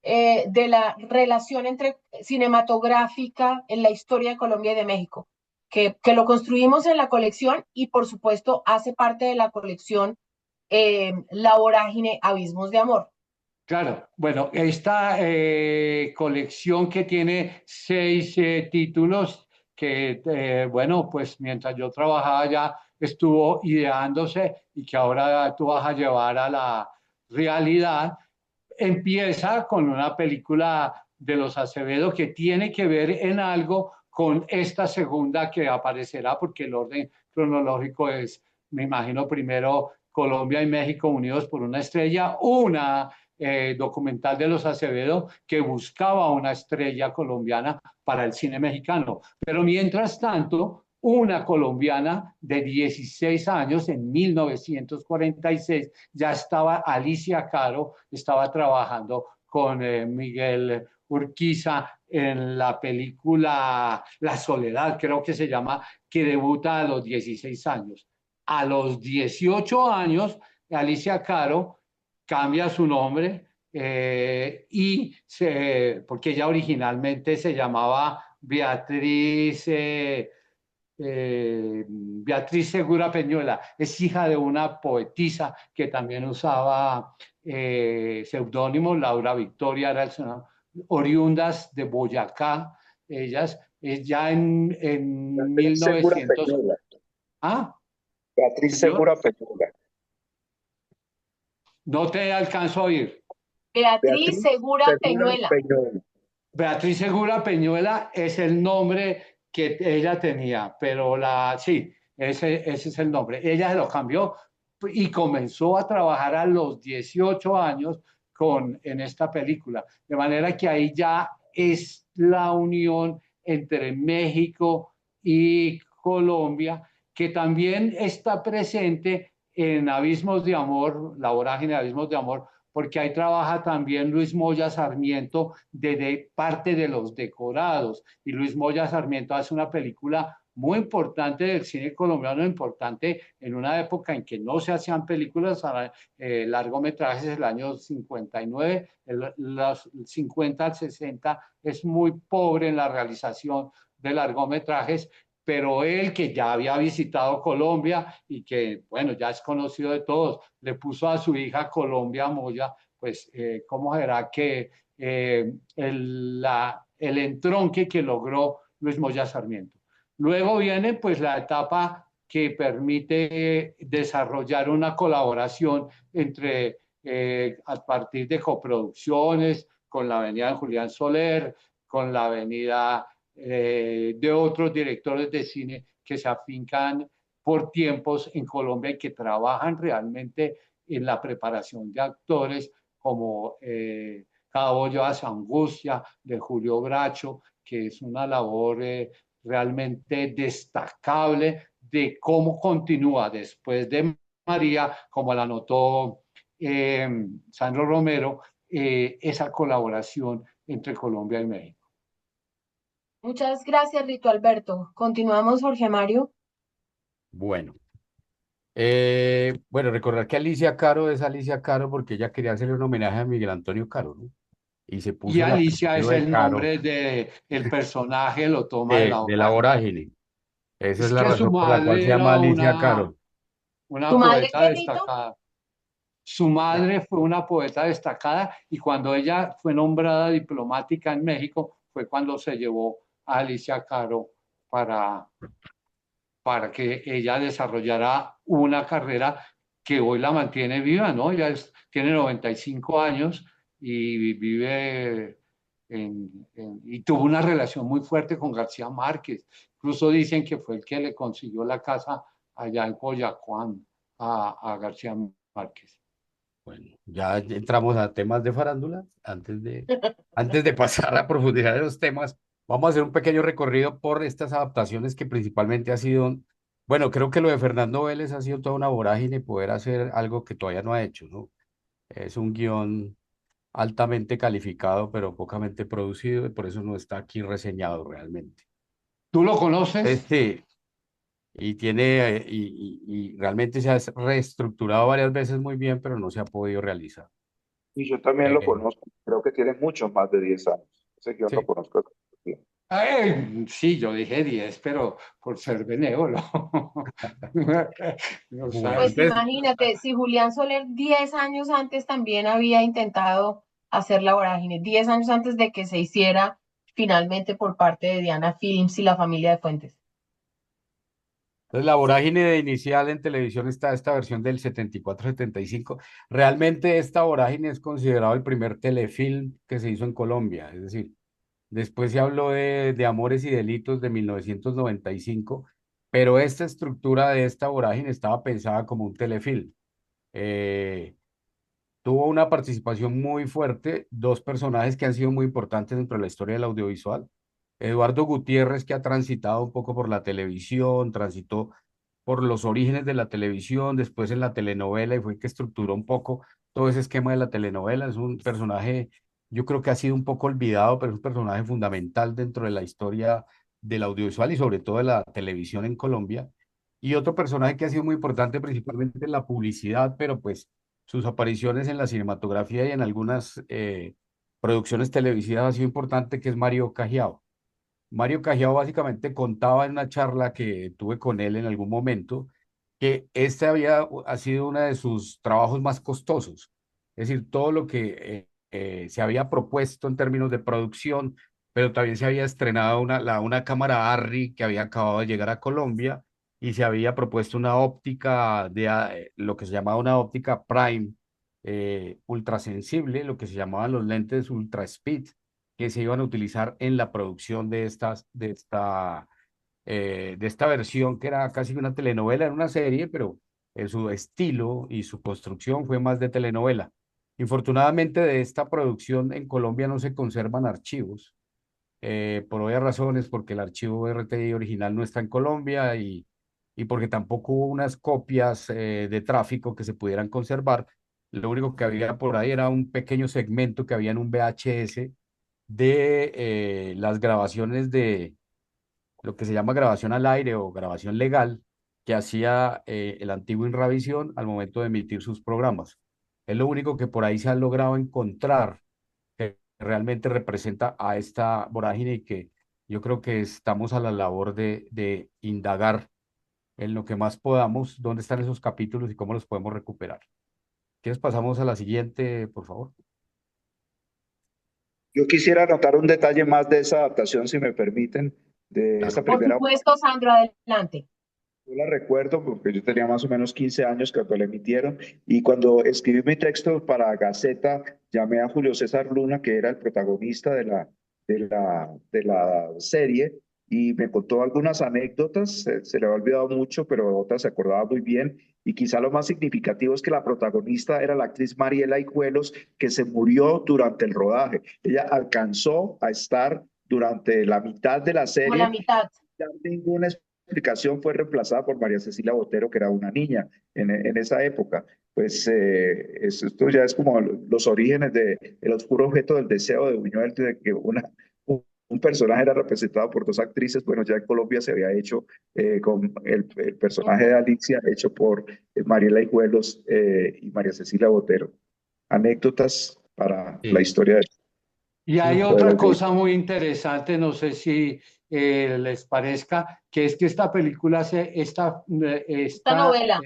de la relación entre cinematográfica en la historia de Colombia y de México, que lo construimos en la colección y por supuesto hace parte de la colección La Vorágine, Abismos de Amor. Claro, bueno, esta colección que tiene 6 títulos, que bueno, pues mientras yo trabajaba ya estuvo ideándose y que ahora tú vas a llevar a la realidad, empieza con una película de los Acevedo que tiene que ver en algo con esta segunda que aparecerá, porque el orden cronológico es, me imagino, primero Colombia y México unidos por una estrella, una documental de los Acevedo que buscaba una estrella colombiana para el cine mexicano. Pero mientras tanto, una colombiana de 16 años, en 1946, ya estaba Alicia Caro, estaba trabajando con Miguel Urquiza en la película La Soledad, creo que se llama, que debuta a los 16 años. A los 18 años, Alicia Caro cambia su nombre porque ella originalmente se llamaba Beatriz Segura Peñuela, es hija de una poetisa que también usaba seudónimo, Laura Victoria era el seudónimo, oriundas de Boyacá, ellas, ya en Beatriz Segura 1900. Peñuela. Ah, Beatriz señor, Segura Peñuela. no te alcanzo a oír. Beatriz Beatriz Segura Segura Peñuela. Peñuela. Beatriz Segura Peñuela es el nombre que ella tenía, pero sí, ese es el nombre. Ella se lo cambió y comenzó a trabajar a los 18 años en esta película. De manera que ahí ya es la unión entre México y Colombia, que también está presente en Abismos de Amor, La Vorágine de Abismos de Amor, porque ahí trabaja también Luis Moya Sarmiento de parte de los decorados. Y Luis Moya Sarmiento hace una película muy importante del cine colombiano, importante en una época en que no se hacían películas largometrajes, el año 59, los 50 al 60 es muy pobre en la realización de largometrajes, pero él que ya había visitado Colombia y que, bueno, ya es conocido de todos, le puso a su hija Colombia Moya, pues, ¿cómo será que el entronque que logró Luis Moya Sarmiento? Luego viene, pues, la etapa que permite desarrollar una colaboración entre, a partir de coproducciones, con la avenida de Julián Soler, con la avenida de otros directores de cine que se afincan por tiempos en Colombia y que trabajan realmente en la preparación de actores como Cabo Llevas Angustia de Julio Bracho, que es una labor realmente destacable de cómo continúa después de María, como la notó Sandro Romero, esa colaboración entre Colombia y México. Muchas gracias, Rito Alberto. Continuamos, Jorge Mario. Bueno, bueno, recordar que Alicia Caro es Alicia Caro porque ella quería hacerle un homenaje a Miguel Antonio Caro, ¿no? Y se Y puso el Alicia es apellido de el Caro nombre del personaje, lo toma de la de la vorágine. vorágine. Esa es Es la que su razón por la cual madre se llama era Alicia Caro. ¿Tu una madre poeta qué, Rito? destacada. Su madre fue una poeta destacada y cuando ella fue nombrada diplomática en México fue cuando se llevó a Alicia Caro para, para que ella desarrollara una carrera que hoy la mantiene viva, ¿no? Tiene 95 años y vive y tuvo una relación muy fuerte con García Márquez. Incluso dicen que fue el que le consiguió la casa allá en Coyacuán a García Márquez. Bueno, ya entramos a temas de farándula. Antes de pasar a profundizar en los temas, vamos a hacer un pequeño recorrido por estas adaptaciones que principalmente ha sido, bueno, creo que lo de Fernando Vélez ha sido toda una vorágine poder hacer algo que todavía no ha hecho, ¿no? Es un guión altamente calificado, pero pocamente producido, y por eso no está aquí reseñado realmente. ¿Tú lo conoces? Sí, y tiene, y realmente se ha reestructurado varias veces muy bien, pero no se ha podido realizar. Y yo también lo Eh, conozco, creo que tiene muchos más de 10 años. Ese guión lo sí, conozco. Ay, sí, yo dije 10, pero por ser benévolo. O sea, bueno, Pues entonces, imagínate, si Julián Soler 10 años antes también había intentado hacer la vorágine, 10 años antes de que se hiciera finalmente por parte de Diana Films y la familia de Fuentes. entonces la vorágine de inicial en televisión está esta versión del 74-75. Realmente esta vorágine es considerado el primer telefilm que se hizo en Colombia, es decir, después se habló de Amores y Delitos de 1995, pero esta estructura de esta vorágine estaba pensada como un telefilm. Eh, Tuvo una participación muy fuerte, dos personajes que han sido muy importantes dentro de la historia del audiovisual. Eduardo Gutiérrez, que ha transitado un poco por la televisión, transitó por los orígenes de la televisión, después en la telenovela y fue el que estructuró un poco todo ese esquema de la telenovela. Es un personaje, yo creo que ha sido un poco olvidado, pero es un personaje fundamental dentro de la historia del audiovisual y sobre todo de la televisión en Colombia. Y otro personaje que ha sido muy importante principalmente en la publicidad, pero pues sus apariciones en la cinematografía y en algunas producciones televisivas ha sido importante, que es Mario Cajiao. Mario Cajiao básicamente contaba en una charla que tuve con él en algún momento que este ha sido uno de sus trabajos más costosos. Es decir, todo lo que se había propuesto en términos de producción, pero también se había estrenado una cámara Arri que había acabado de llegar a Colombia y se había propuesto una óptica lo que se llamaba una óptica prime ultrasensible, lo que se llamaban los lentes ultra speed que se iban a utilizar en la producción de esta versión que era casi una telenovela, era una serie, pero en su estilo y su construcción fue más de telenovela. Infortunadamente de esta producción en Colombia no se conservan archivos, por obvias razones, porque el archivo RTI original no está en Colombia y porque tampoco hubo unas copias de tráfico que se pudieran conservar. Lo único que había por ahí era un pequeño segmento que había en un VHS de las grabaciones lo que se llama grabación al aire o grabación legal que hacía el antiguo Inravisión al momento de emitir sus programas. Es lo único que por ahí se ha logrado encontrar que realmente representa a esta vorágine y que yo creo que estamos a la labor de indagar en lo que más podamos, dónde están esos capítulos y cómo los podemos recuperar. ¿Quieres pasamos a la siguiente, por favor? Yo quisiera anotar un detalle más de esa adaptación, si me permiten, de esta Claro. Por primera. supuesto, Sandro, adelante. Yo la recuerdo porque yo tenía más o menos 15 años cuando la emitieron y cuando escribí mi texto para Gaceta llamé a Julio César Luna, que era el protagonista de la serie, y me contó algunas anécdotas, se le había olvidado mucho, pero otras se acordaba muy bien, y quizá lo más significativo es que la protagonista era la actriz Mariela Hijuelos, que se murió durante el rodaje. Ella alcanzó a estar durante la mitad de la Como la serie, mitad. ya ninguna explicación, fue reemplazada por María Cecilia Botero, que era una niña en esa época. Pues esto ya es como los orígenes de El oscuro objeto del deseo de Buñuel, de que un personaje era representado por dos actrices. Bueno, ya en Colombia se había hecho con el personaje de Ujú. Alicia, hecho por Mariela Hijuelos y María Cecilia Botero. Anécdotas para la Sí, historia Y hay sí, otra cosa muy interesante, no sé si les parezca, que es que esta película, Esta novela.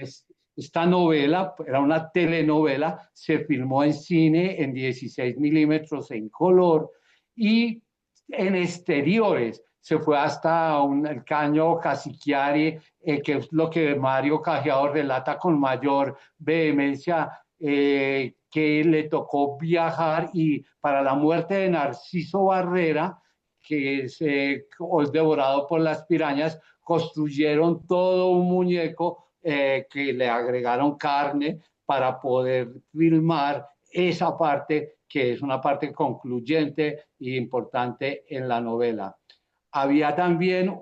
esta novela, era una telenovela, se filmó en cine en 16 milímetros en color y en exteriores. Se fue hasta el Caño Casiquiare, que es lo que Mario Cajiao relata con mayor vehemencia, que le tocó viajar y para la muerte de Narciso Barrera, que es devorado por las pirañas, construyeron todo un muñeco que le agregaron carne para poder filmar esa parte que es una parte concluyente e importante en la novela. Había también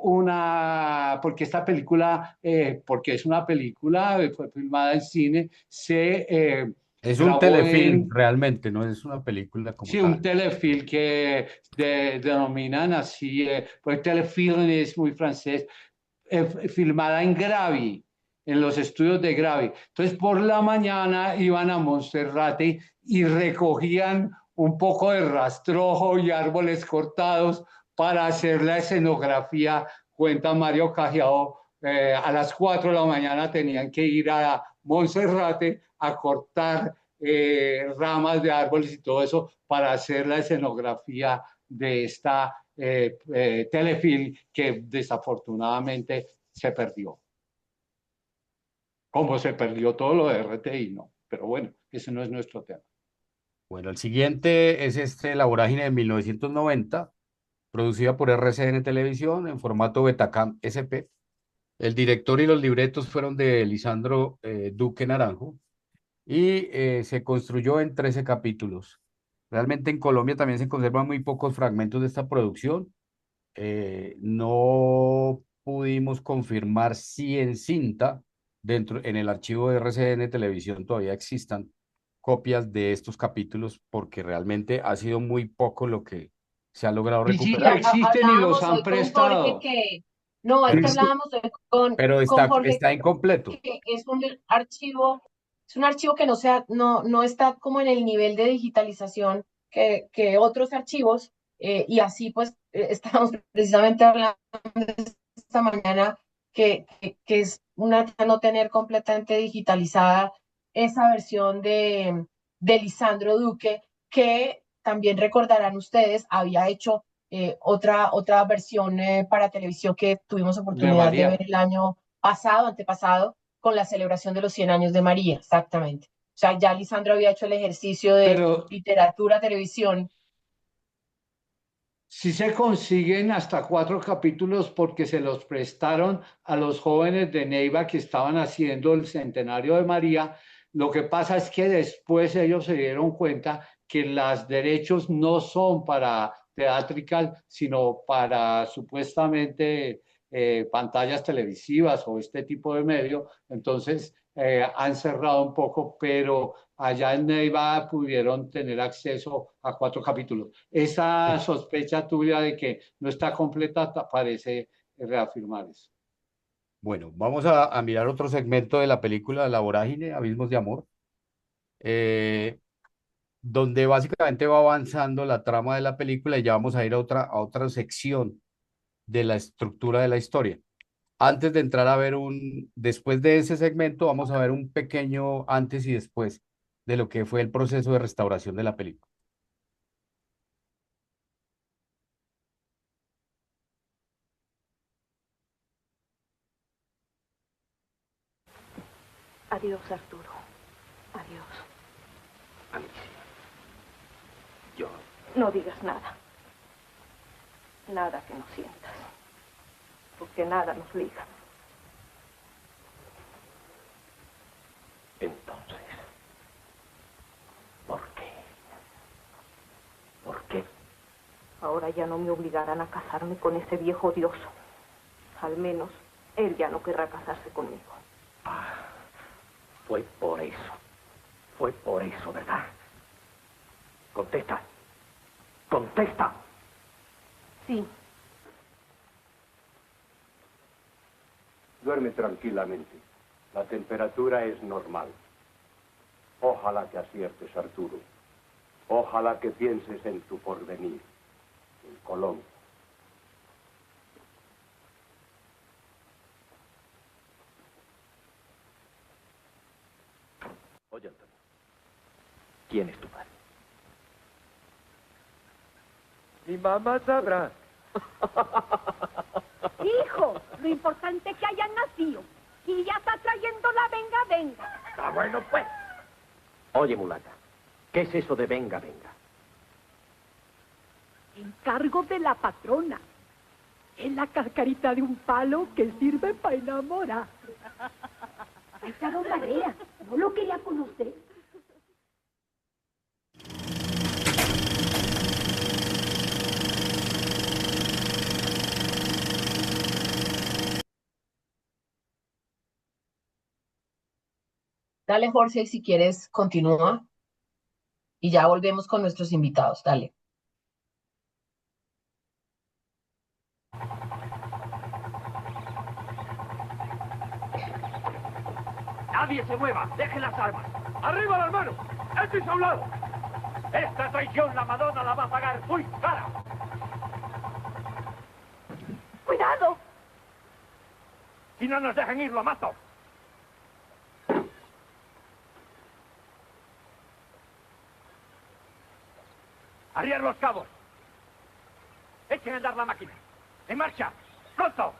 porque esta película, porque es una película, fue filmada en cine, se es un grabó telefilm en, realmente, no es una película como sí, un tal. telefilm que denominan así, pues telefilm es muy francés, filmada en Gravi, en los estudios de Gravi. Entonces, por la mañana iban a Monserrate y recogían un poco de rastrojo y árboles cortados para hacer la escenografía. Cuenta Mario Cajiao, a las 4 de la mañana tenían que ir a Monserrate a cortar ramas de árboles y todo eso para hacer la escenografía de esta telefilm que desafortunadamente se perdió. Como se perdió todo lo de RTI, ¿no? Pero bueno, ese no es nuestro tema. Bueno, el siguiente es La Vorágine de 1990, producida por RCN Televisión en formato Betacam SP. El director y los libretos fueron de Lisandro Duque Naranjo y se construyó en 13 capítulos. Realmente en Colombia también se conservan muy pocos fragmentos de esta producción. No pudimos confirmar si en cinta, en el archivo de RCN Televisión, todavía existan copias de estos capítulos, porque realmente ha sido muy poco lo que se ha logrado Y sí Sí, recuperar. existen y los hablábamos han hoy con Jorge prestado. que, no, es Pero, que hablábamos hoy pero con está, Jorge está incompleto. que es un archivo que no está como en el nivel de digitalización que otros archivos, y así pues estamos precisamente hablando esta mañana que es una no tener completamente digitalizada esa versión de Lisandro Duque, que también recordarán ustedes, había hecho otra versión para televisión que tuvimos De oportunidad de ver María. el año pasado, antepasado, con la celebración de los 100 años de María, exactamente. O sea, ya Lisandro había hecho el ejercicio de Pero literatura, televisión. sí se consiguen hasta 4 capítulos porque se los prestaron a los jóvenes de Neiva que estaban haciendo el centenario de María. Lo que pasa es que después ellos se dieron cuenta que los derechos no son para Theatrical, sino para supuestamente pantallas televisivas o este tipo de medio. Entonces han cerrado un poco, pero allá en Neiva pudieron tener acceso a 4 capítulos. Esa sospecha tuya de que no está completa parece reafirmar eso. Bueno, vamos a mirar otro segmento de la película La Vorágine, Abismos de Amor, eh, donde básicamente va avanzando la trama de la película y ya vamos a ir a otra sección de la estructura de la historia. Antes de entrar a ver después de ese segmento, vamos a ver un pequeño antes y después de lo que fue el proceso de restauración de la película. Adiós, Arturo. Adiós. Alicia, yo... No digas nada. Nada que no sientas. Porque nada nos liga. Entonces, ¿por qué? ¿Por qué? Ahora ya no me obligarán a casarme con ese viejo odioso. Al menos, él ya no querrá casarse conmigo. Fue por eso. Fue por eso, ¿verdad? Contesta. Contesta. Sí. Duerme tranquilamente. La temperatura es normal. Ojalá que aciertes, Arturo. Ojalá que pienses en tu porvenir, en Colón. Oye, Antonio, ¿quién es tu padre? Mi mamá sabrá. Hijo, lo importante es que hayan nacido. Y ya está trayendo la venga, venga. Está bueno, pues. Oye, mulata, ¿qué es eso de venga, venga? Encargo de la patrona. Es la cascarita de un palo que sirve para enamorar. Ahí está don Marea. ¿No lo quería conocer? Dale, Jorge, si quieres, continúa y ya volvemos con nuestros invitados. Dale. Nadie se mueva. Dejen las armas. ¡Arriba las manos! ¡Échense a un lado! Esta traición la Madonna la va a pagar muy cara. ¡Cuidado! Si no nos dejan ir, lo mato. Arriar los cabos. Echen a andar la máquina. ¡En marcha! ¡Pronto!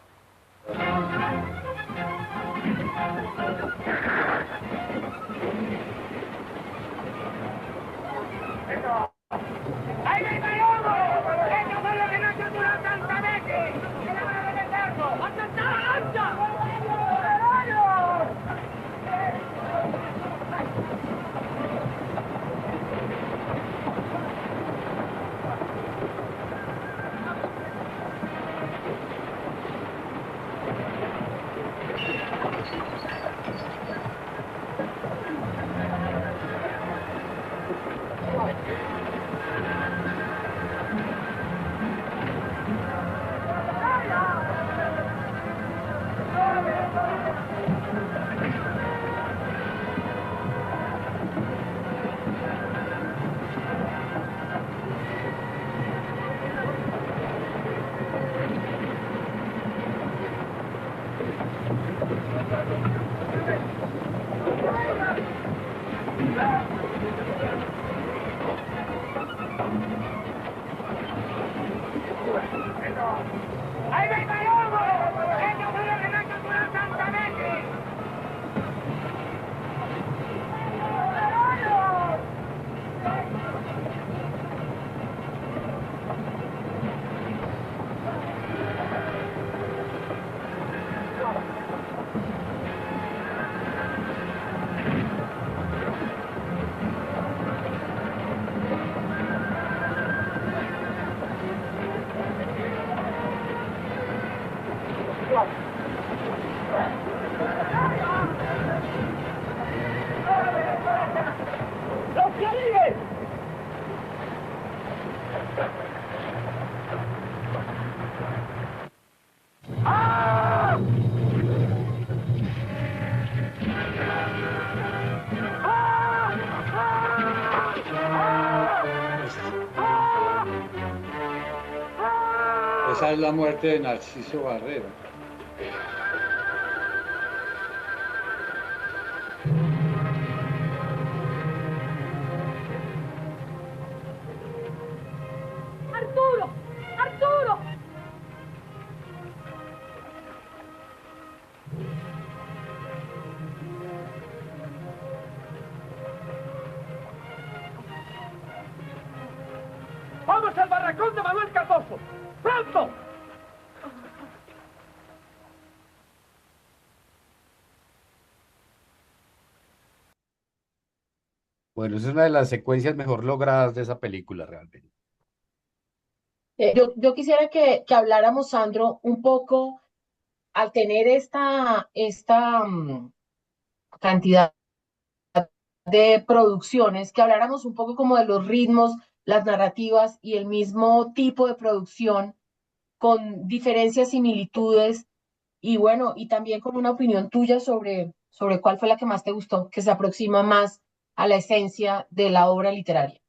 ¡Ahí viene uno! ¡Esto fue lo que no se duró tantas veces! ¡Que la van a meterlo! ¡Atentar la lancha! ¡Ahí viene uno! ¡Esto fue lo que no se duró tantas veces! Esa es la muerte de Narciso Barrera. ¡Arturo! ¡Arturo! ¡Vamos al barracón de Manuel Cardoso! ¡Pronto! Bueno, esa es una de las secuencias mejor logradas de esa película realmente. Yo quisiera que habláramos, Sandro, un poco, al tener esta cantidad de producciones, que habláramos un poco como de los ritmos, las narrativas y el mismo tipo de producción con diferencias, similitudes y bueno, y también con una opinión tuya sobre cuál fue la que más te gustó, que se aproxima más a la esencia de la obra literaria.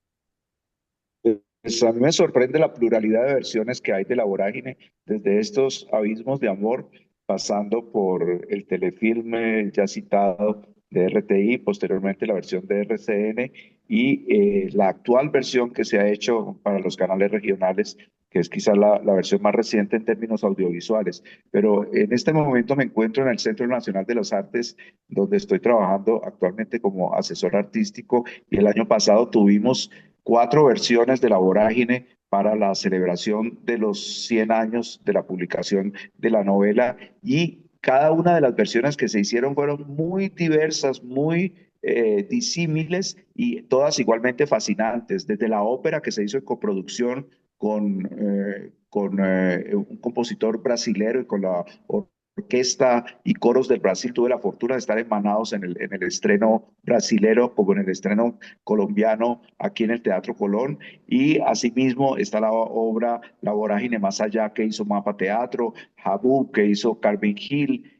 Pues a mí me sorprende la pluralidad de versiones que hay de La Vorágine, desde estos abismos de amor, pasando por el telefilme ya citado de RTI, posteriormente la versión de RCN y la actual versión que se ha hecho para los canales regionales, que es quizás la versión más reciente en términos audiovisuales. Pero en este momento me encuentro en el Centro Nacional de las Artes, donde estoy trabajando actualmente como asesor artístico y el año pasado tuvimos 4 versiones de La Vorágine para la celebración de los 100 años de la publicación de la novela y cada una de las versiones que se hicieron fueron muy diversas, muy disímiles y todas igualmente fascinantes, desde la ópera que se hizo en coproducción con un compositor brasilero y con la orquesta y coros del Brasil. Tuve la fortuna de estar en Manaus en el estreno brasilero como en el estreno colombiano aquí en el Teatro Colón. Y asimismo está la obra La Vorágine Más Allá que hizo Mapa Teatro, Jabú que hizo Carmen Gil.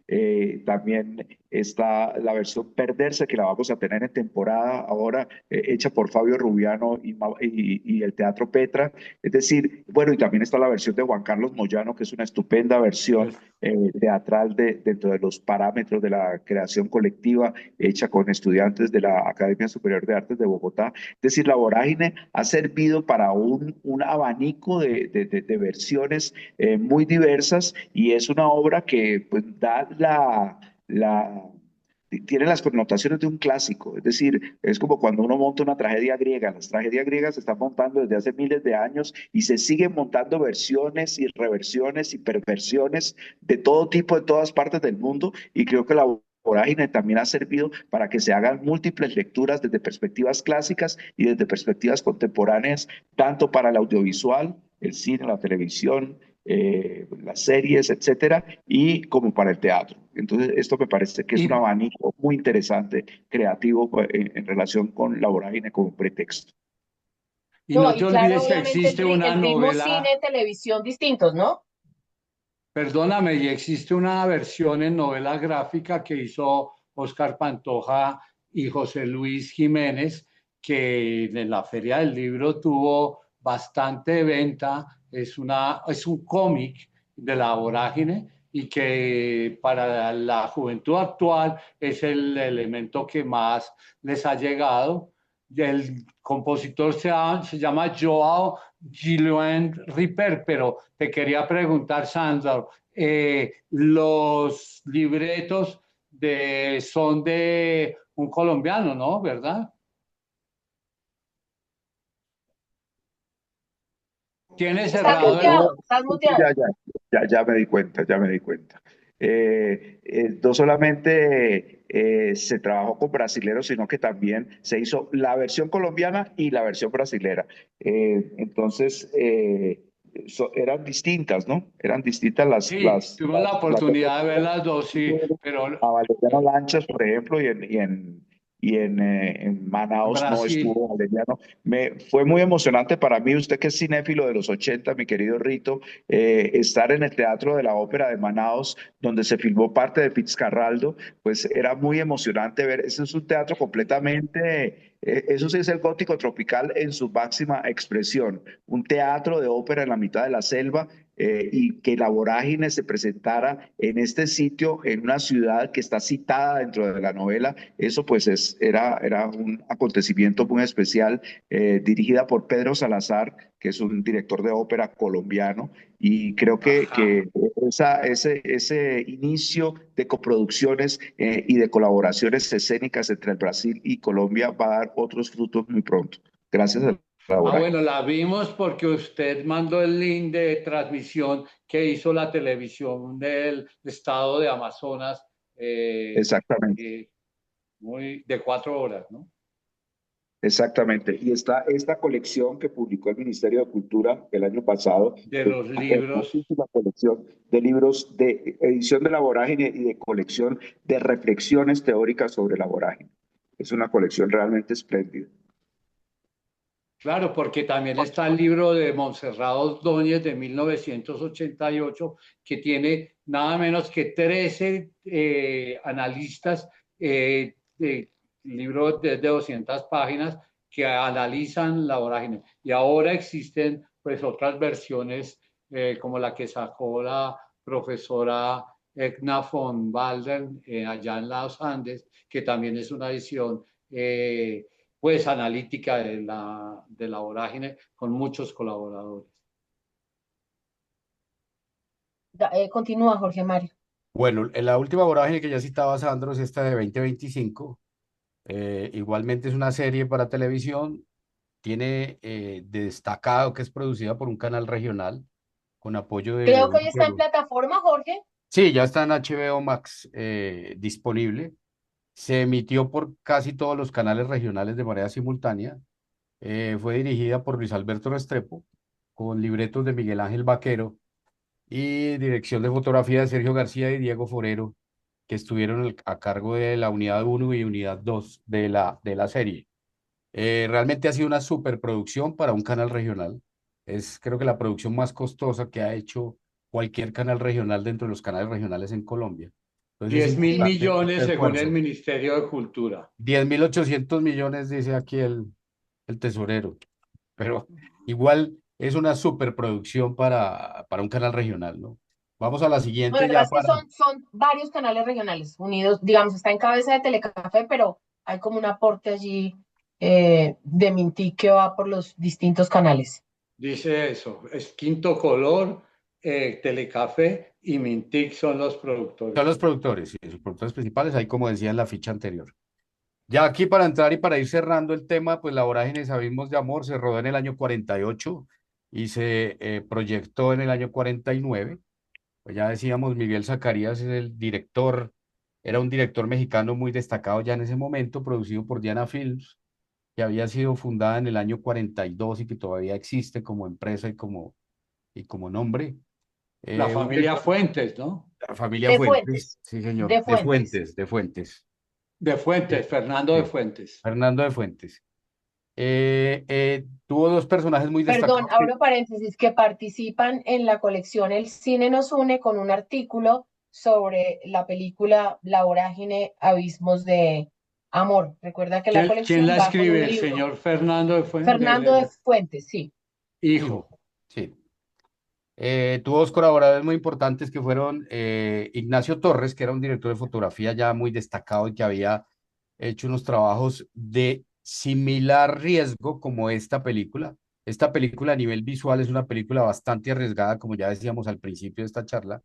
También está la versión Perderse que la vamos a tener en temporada ahora, hecha por Fabio Rubiano y el Teatro Petra. Es decir, bueno, y también está la versión de Juan Carlos Moyano, que es una estupenda versión teatral dentro de los parámetros de la creación colectiva hecha con estudiantes de la Academia Superior de Artes de Bogotá. Es decir, La Vorágine ha servido para un abanico de versiones muy diversas y es una obra que pues, da tiene las connotaciones de un clásico, es decir, es como cuando uno monta una tragedia griega. Las tragedias griegas se están montando desde hace miles de años y se siguen montando versiones y reversiones y perversiones de todo tipo en todas partes del mundo y creo que La Vorágine también ha servido para que se hagan múltiples lecturas desde perspectivas clásicas y desde perspectivas contemporáneas, tanto para el audiovisual, el cine, la televisión, las series, etcétera, y como para el teatro. Entonces, esto me parece que es un Y, abanico muy interesante, creativo, en relación con La Vorágine como pretexto. y No, no te y claro, olvides que obviamente existe una el ritmo cine, novela, televisión distintos, ¿no? perdóname, y existe una versión en novela gráfica que hizo Oscar Pantoja y José Luis Jiménez, que en la Feria del Libro tuvo bastante venta. Es un cómic de La Vorágine y que para la juventud actual es el elemento que más les ha llegado. El compositor se llama Joao Guillen Ripper, pero te quería preguntar, Sandra, los libretos son de un colombiano, ¿no? ¿Verdad? Tiene Estás cerrado el... muteado, estás muteado. Ya me di cuenta, ya me di cuenta. No solamente se trabajó con brasileros, sino que también se hizo la versión colombiana y la versión brasilera. Entonces, eran distintas, ¿no? Eran distintas Sí, tuvimos la oportunidad de ver las dos, sí, pero a Valeriano Lanchas, por ejemplo, en Manaus no Brasil, estuvo Valeriano. Fue muy emocionante para mí, usted que es cinéfilo de los 80, mi querido Rito, estar en el Teatro de la Ópera de Manaus, donde se filmó parte de Fitzcarraldo, pues era muy emocionante ver, ese es un teatro completamente, eso sí es el gótico tropical en su máxima expresión, un teatro de ópera en la mitad de la selva, y que la vorágine se presentara en este sitio, en una ciudad que está citada dentro de la novela, eso pues era un acontecimiento muy especial, dirigida por Pedro Salazar, que es un director de ópera colombiano, y creo Ajá. que ese inicio de coproducciones y de colaboraciones escénicas entre el Brasil y Colombia va a dar otros frutos muy pronto, gracias a la Ah, vorágine. bueno, la vimos porque usted mandó el link de transmisión que hizo la televisión del estado de Amazonas, eh, Exactamente. de 4 horas, ¿no? Exactamente. Y está esta colección que publicó el Ministerio de Cultura el año pasado, De los libros. hermosísima colección de libros de edición de la vorágine y de colección de reflexiones teóricas sobre la vorágine. Es una colección realmente espléndida. Claro, porque también está el libro de Montserrat Ordóñez de 1988, que tiene nada menos que 13 analistas, libro de 200 páginas que analizan la vorágine. Y ahora existen pues otras versiones como la que sacó la profesora Edna von Walden allá en los Andes, que también es una edición pues analítica de la vorágine con muchos colaboradores. Continúa, Jorge Mario. Bueno, en la última vorágine que ya citaba Sandro es esta de 2025. Igualmente es una serie para televisión. Tiene de destacado que es producida por un canal regional con apoyo de Creo que uno hoy de está en los... plataforma, Jorge. Sí, ya está en HBO Max disponible. Se emitió por casi todos los canales regionales de manera simultánea. Fue dirigida por Luis Alberto Restrepo, con libretos de Miguel Ángel Vaquero y dirección de fotografía de Sergio García y Diego Forero, que estuvieron a cargo de la unidad uno y unidad 2 de la serie. Realmente ha sido una superproducción para un canal regional. Es creo que la producción más costosa que ha hecho cualquier canal regional dentro de los canales regionales en Colombia. Entonces es 10 mil Sí. importante millones este según el esfuerzo. Ministerio de Cultura. 10.800 millones, dice aquí el tesorero. Pero igual es una superproducción para un canal regional, ¿no? Vamos a la Bueno, siguiente lo que pasa ya es que para... son varios canales regionales unidos, digamos, está en cabeza de Telecafé, pero hay como un aporte allí de Mintic que va por los distintos canales. Dice eso, es Quinto Color, Telecafé y Mintic son los Son productores. los productores, sí, los productores principales, ahí como decía en la ficha anterior. Ya aquí para entrar y para ir cerrando el tema, pues La Vorágine de Abismos de Amor se rodó en el año 48 y se proyectó en el año 49. Pues ya decíamos, Miguel Zacarías es el director, era un director mexicano muy destacado ya en ese momento, producido por Diana Films, que había sido fundada en el año 42 y que todavía existe como empresa y como nombre. La Un familia director, Fuentes, ¿no? la familia De Fuentes, Fuentes, sí señor, de Fuentes. De Fuentes, De Fuentes, sí, Fernando de sí, Fuentes. Fernando de Fuentes. Tuvo dos personajes muy Perdón, destacados que, abro paréntesis, que participan en la colección El Cine nos une con un artículo sobre la película La Vorágine, Abismos de Amor. Recuerda que la ¿Quién colección la va con escribe? un El libro. señor Fernando de Fernando de Fuentes, Fuentes, sí. hijo. sí, tuvo dos colaboradores muy importantes que fueron Ignacio Torres, que era un director de fotografía ya muy destacado y que había hecho unos trabajos de similar riesgo como esta película. Esta película a nivel visual es una película bastante arriesgada, como ya decíamos al principio de esta charla,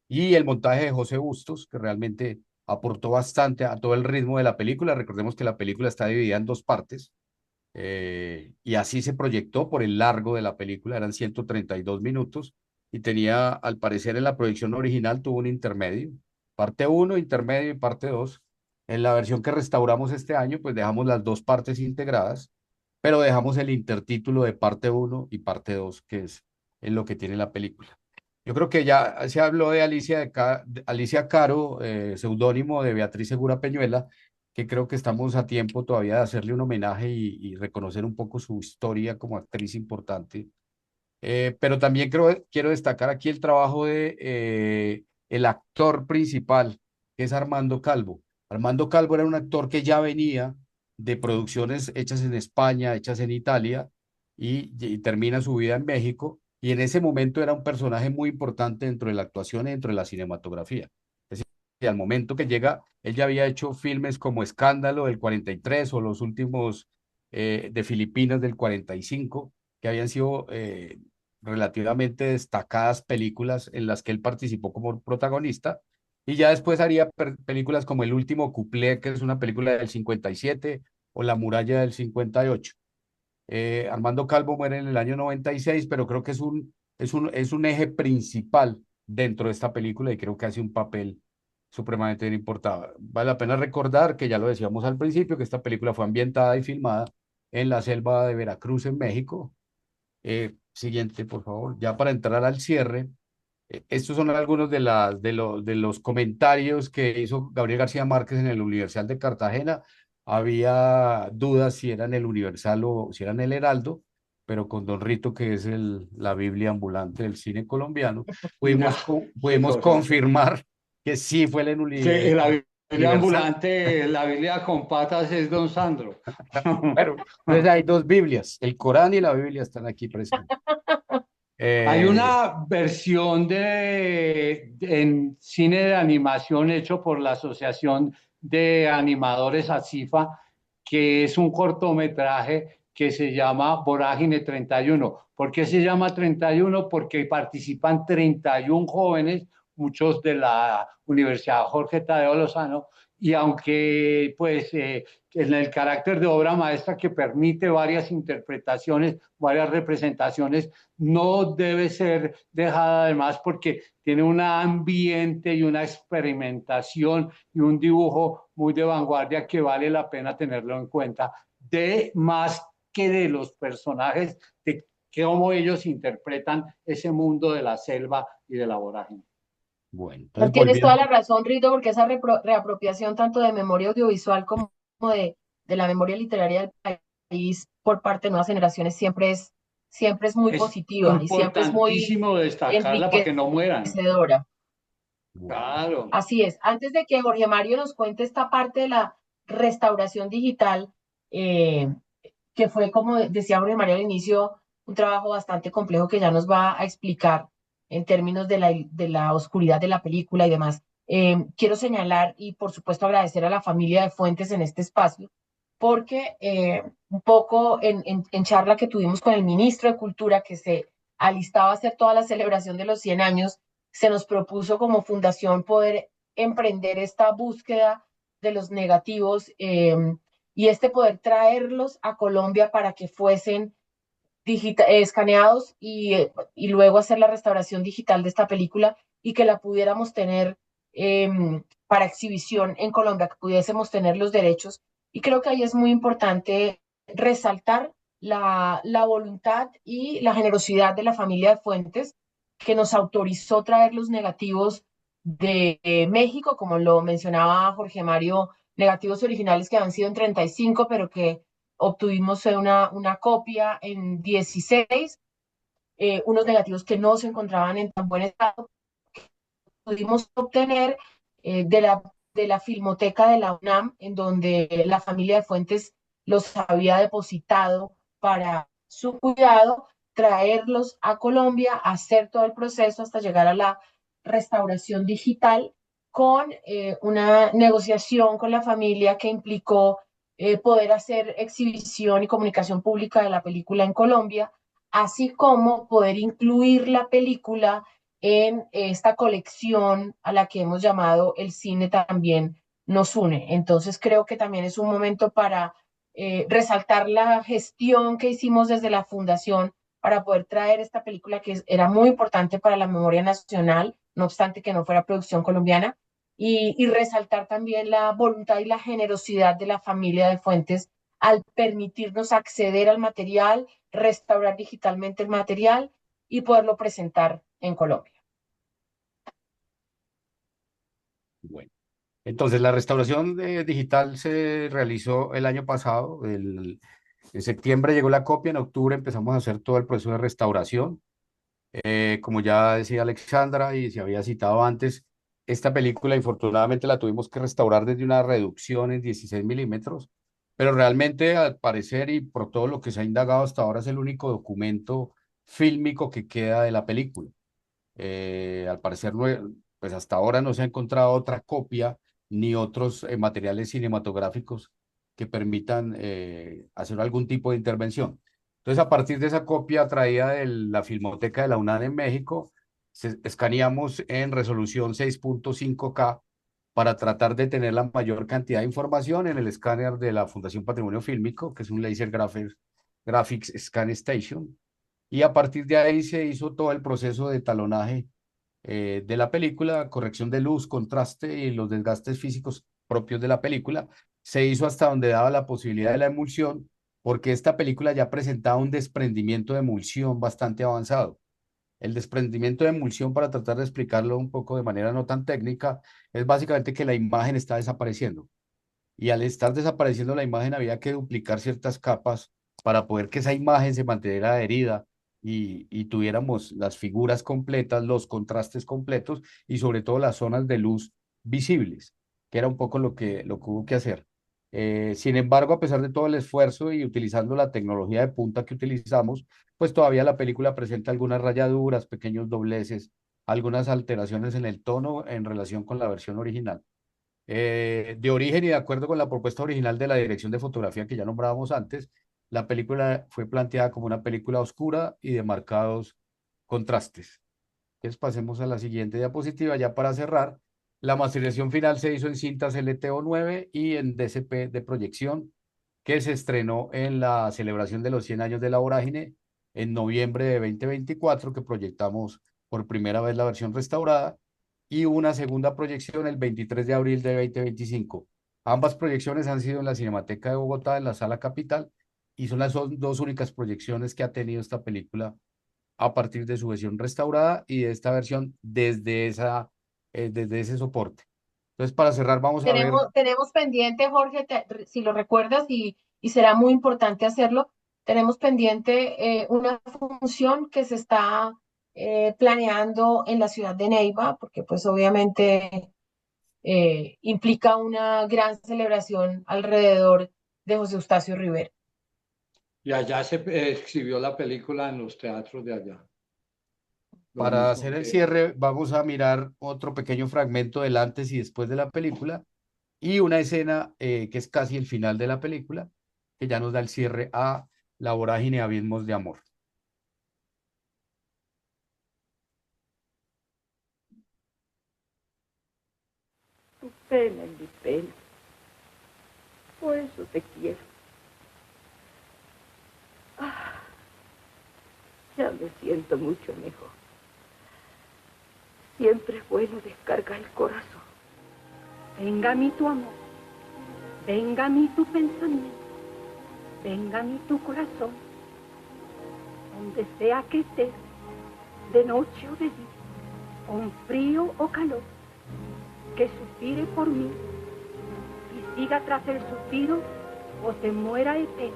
y el montaje de José Bustos, que realmente aportó bastante a todo el ritmo de la película. Recordemos que la película está dividida en dos partes. Y así se proyectó por el largo de la película, eran 132 minutos y tenía, al parecer en la proyección original, tuvo un intermedio, parte uno intermedio y parte 2. En la versión que restauramos este año, pues dejamos las dos partes integradas, pero dejamos el intertítulo de parte uno y parte 2 que es lo que tiene la película. Yo creo que ya se habló de de Alicia Caro, seudónimo de Beatriz Segura Peñuela, que creo que estamos a tiempo todavía de hacerle un homenaje y reconocer un poco su historia como actriz importante. Pero también quiero destacar aquí el trabajo de el actor principal, que es Armando Calvo. Armando Calvo era un actor que ya venía de producciones hechas en España, hechas en Italia, y termina su vida en México. y en ese momento era un personaje muy importante dentro de la actuación y dentro de la cinematografía. Es decir, que al momento que llega, él ya había hecho filmes como Escándalo del 43 o los últimos de Filipinas del 45, que habían sido relativamente destacadas películas en las que él participó como protagonista, y ya después haría películas como El último cuplé, que es una película del 57, o La muralla del 58. Armando Calvo muere en el año 96, pero creo que es un eje principal dentro de esta película y creo que hace un papel supremamente bien importado. Vale la pena recordar que ya lo decíamos al principio, que esta película fue ambientada y filmada en la selva de Veracruz, en México. Siguiente, por favor, ya para entrar al cierre. Estos son algunos de los comentarios que hizo Gabriel García Márquez en el Universal de Cartagena. Había dudas si era en el Universal o si era en el Heraldo, pero con Don Rito, que es la Biblia ambulante del cine colombiano, No, qué pudimos cosa. confirmar que sí fue en el Que la Biblia Universal. ambulante, la Biblia con patas es Don Sandro. Bueno, entonces hay dos Biblias, el Corán y la Biblia están aquí presentes. Hay Eh, una versión en cine de animación hecho por la Asociación de Animadores ASIFA, que es un cortometraje que se llama Vorágine 31. ¿Por qué se llama 31? Porque participan 31 jóvenes, muchos de la Universidad Jorge Tadeo Lozano, y aunque pues en el carácter de obra maestra que permite varias interpretaciones, varias representaciones, no debe ser dejada de más porque tiene un ambiente y una experimentación y un dibujo muy de vanguardia que vale la pena tenerlo en cuenta, de más que de los personajes, de cómo ellos interpretan ese mundo de la selva y de la vorágine. bueno, No entonces tienes toda volviendo. la razón, Rito, porque esa reapropiación tanto de memoria audiovisual como de la memoria literaria del país por parte de nuevas generaciones siempre es muy Es positiva y siempre es muy importantísimo destacarla para que no mueran. enriquecedora. Bueno. Claro. Así es. Antes de que Jorge Mario nos cuente esta parte de la restauración digital, eh, que fue, como decía Jorge Mario al inicio, un trabajo bastante complejo que ya nos va a explicar en términos de la oscuridad de la película y demás. Quiero señalar y, por supuesto, agradecer a la familia de Fuentes en este espacio, porque un poco en charla que tuvimos con el ministro de Cultura, que se alistaba a hacer toda la celebración de los 100 años, se nos propuso como fundación poder emprender esta búsqueda de los negativos y poder traerlos a Colombia para que fuesen escaneados y luego hacer la restauración digital de esta película y que la pudiéramos tener para exhibición en Colombia, que pudiésemos tener los derechos. Y creo que ahí es muy importante resaltar la voluntad y la generosidad de la familia de Fuentes, que nos autorizó traer los negativos de México, como lo mencionaba Jorge Mario, negativos originales que han sido en 35, pero que obtuvimos una copia en 16, unos negativos que no se encontraban en tan buen estado. Pudimos obtener de la Filmoteca de la UNAM, en donde la familia de Fuentes los había depositado para su cuidado, traerlos a Colombia, hacer todo el proceso hasta llegar a la restauración digital con una negociación con la familia que implicó poder hacer exhibición y comunicación pública de la película en Colombia, así como poder incluir la película en esta colección a la que hemos llamado El cine también nos une. Entonces creo que también es un momento para resaltar la gestión que hicimos desde la fundación para poder traer esta película que era muy importante para la memoria nacional, no obstante que no fuera producción colombiana, y resaltar también la voluntad y la generosidad de la familia de Fuentes al permitirnos acceder al material, restaurar digitalmente el material y poderlo presentar en Colombia. Bueno, entonces la restauración digital se realizó el año pasado. En septiembre llegó la copia, en octubre empezamos a hacer todo el proceso de restauración. Como ya decía Alexandra y se había citado antes, esta película infortunadamente la tuvimos que restaurar desde una reducción en 16 milímetros, pero realmente al parecer y por todo lo que se ha indagado hasta ahora es el único documento fílmico que queda de la película. Al parecer, pues hasta ahora no se ha encontrado otra copia ni otros materiales cinematográficos que permitan hacer algún tipo de intervención. Entonces, a partir de esa copia traída de la Filmoteca de la UNAM en México, escaneamos en resolución 6.5K para tratar de tener la mayor cantidad de información en el escáner de la Fundación Patrimonio Fílmico, que es un Laser Graphics Scan Station. Y a partir de ahí se hizo todo el proceso de talonaje de la película, corrección de luz, contraste y los desgastes físicos propios de la película. Se hizo hasta donde daba la posibilidad de la emulsión, porque esta película ya presentaba un desprendimiento de emulsión bastante avanzado. El desprendimiento de emulsión, para tratar de explicarlo un poco de manera no tan técnica, es básicamente que la imagen está desapareciendo. Y al estar desapareciendo la imagen había que duplicar ciertas capas para poder que esa imagen se mantuviera adherida y tuviéramos las figuras completas, los contrastes completos y sobre todo las zonas de luz visibles, que era un poco lo que hubo que hacer. Sin embargo, a pesar de todo el esfuerzo y utilizando la tecnología de punta que utilizamos, pues todavía la película presenta algunas rayaduras, pequeños dobleces, algunas alteraciones en el tono en relación con la versión original. De origen y de acuerdo con la propuesta original de la dirección de fotografía que ya nombrábamos antes, la película fue planteada como una película oscura y de marcados contrastes. Entonces pasemos a la siguiente diapositiva ya para cerrar. La masterización final se hizo en cintas LTO9 y en DCP de proyección, que se estrenó en la celebración de los 100 años de la Vorágine en noviembre de 2024, que proyectamos por primera vez la versión restaurada, y una segunda proyección el 23 de abril de 2025. Ambas proyecciones han sido en la Cinemateca de Bogotá, en la Sala Capital, y son las dos únicas proyecciones que ha tenido esta película a partir de su versión restaurada y de esta versión desde ese soporte. Entonces, para cerrar, vamos a ver. Tenemos pendiente, Jorge, si lo recuerdas, y será muy importante hacerlo, tenemos pendiente una función que se está planeando en la ciudad de Neiva, porque pues obviamente implica una gran celebración alrededor de José Eustacio Rivera. Y allá se exhibió la película en los teatros de allá. Lo Para mismo hacer el que- cierre, vamos a mirar otro pequeño fragmento del antes y después de la película y una escena que es casi el final de la película, que ya nos da el cierre a La Vorágine Abismos de Amor. Tu pena en mi pena. Por eso te quiero. Ah, ya me siento mucho mejor. Siempre es bueno descargar el corazón. Venga a mí tu amor. Venga a mí tu pensamiento. Venga a mí tu corazón. Donde sea que estés, de noche o de día, con frío o calor, que suspire por mí y siga tras el suspiro o se muera de pena.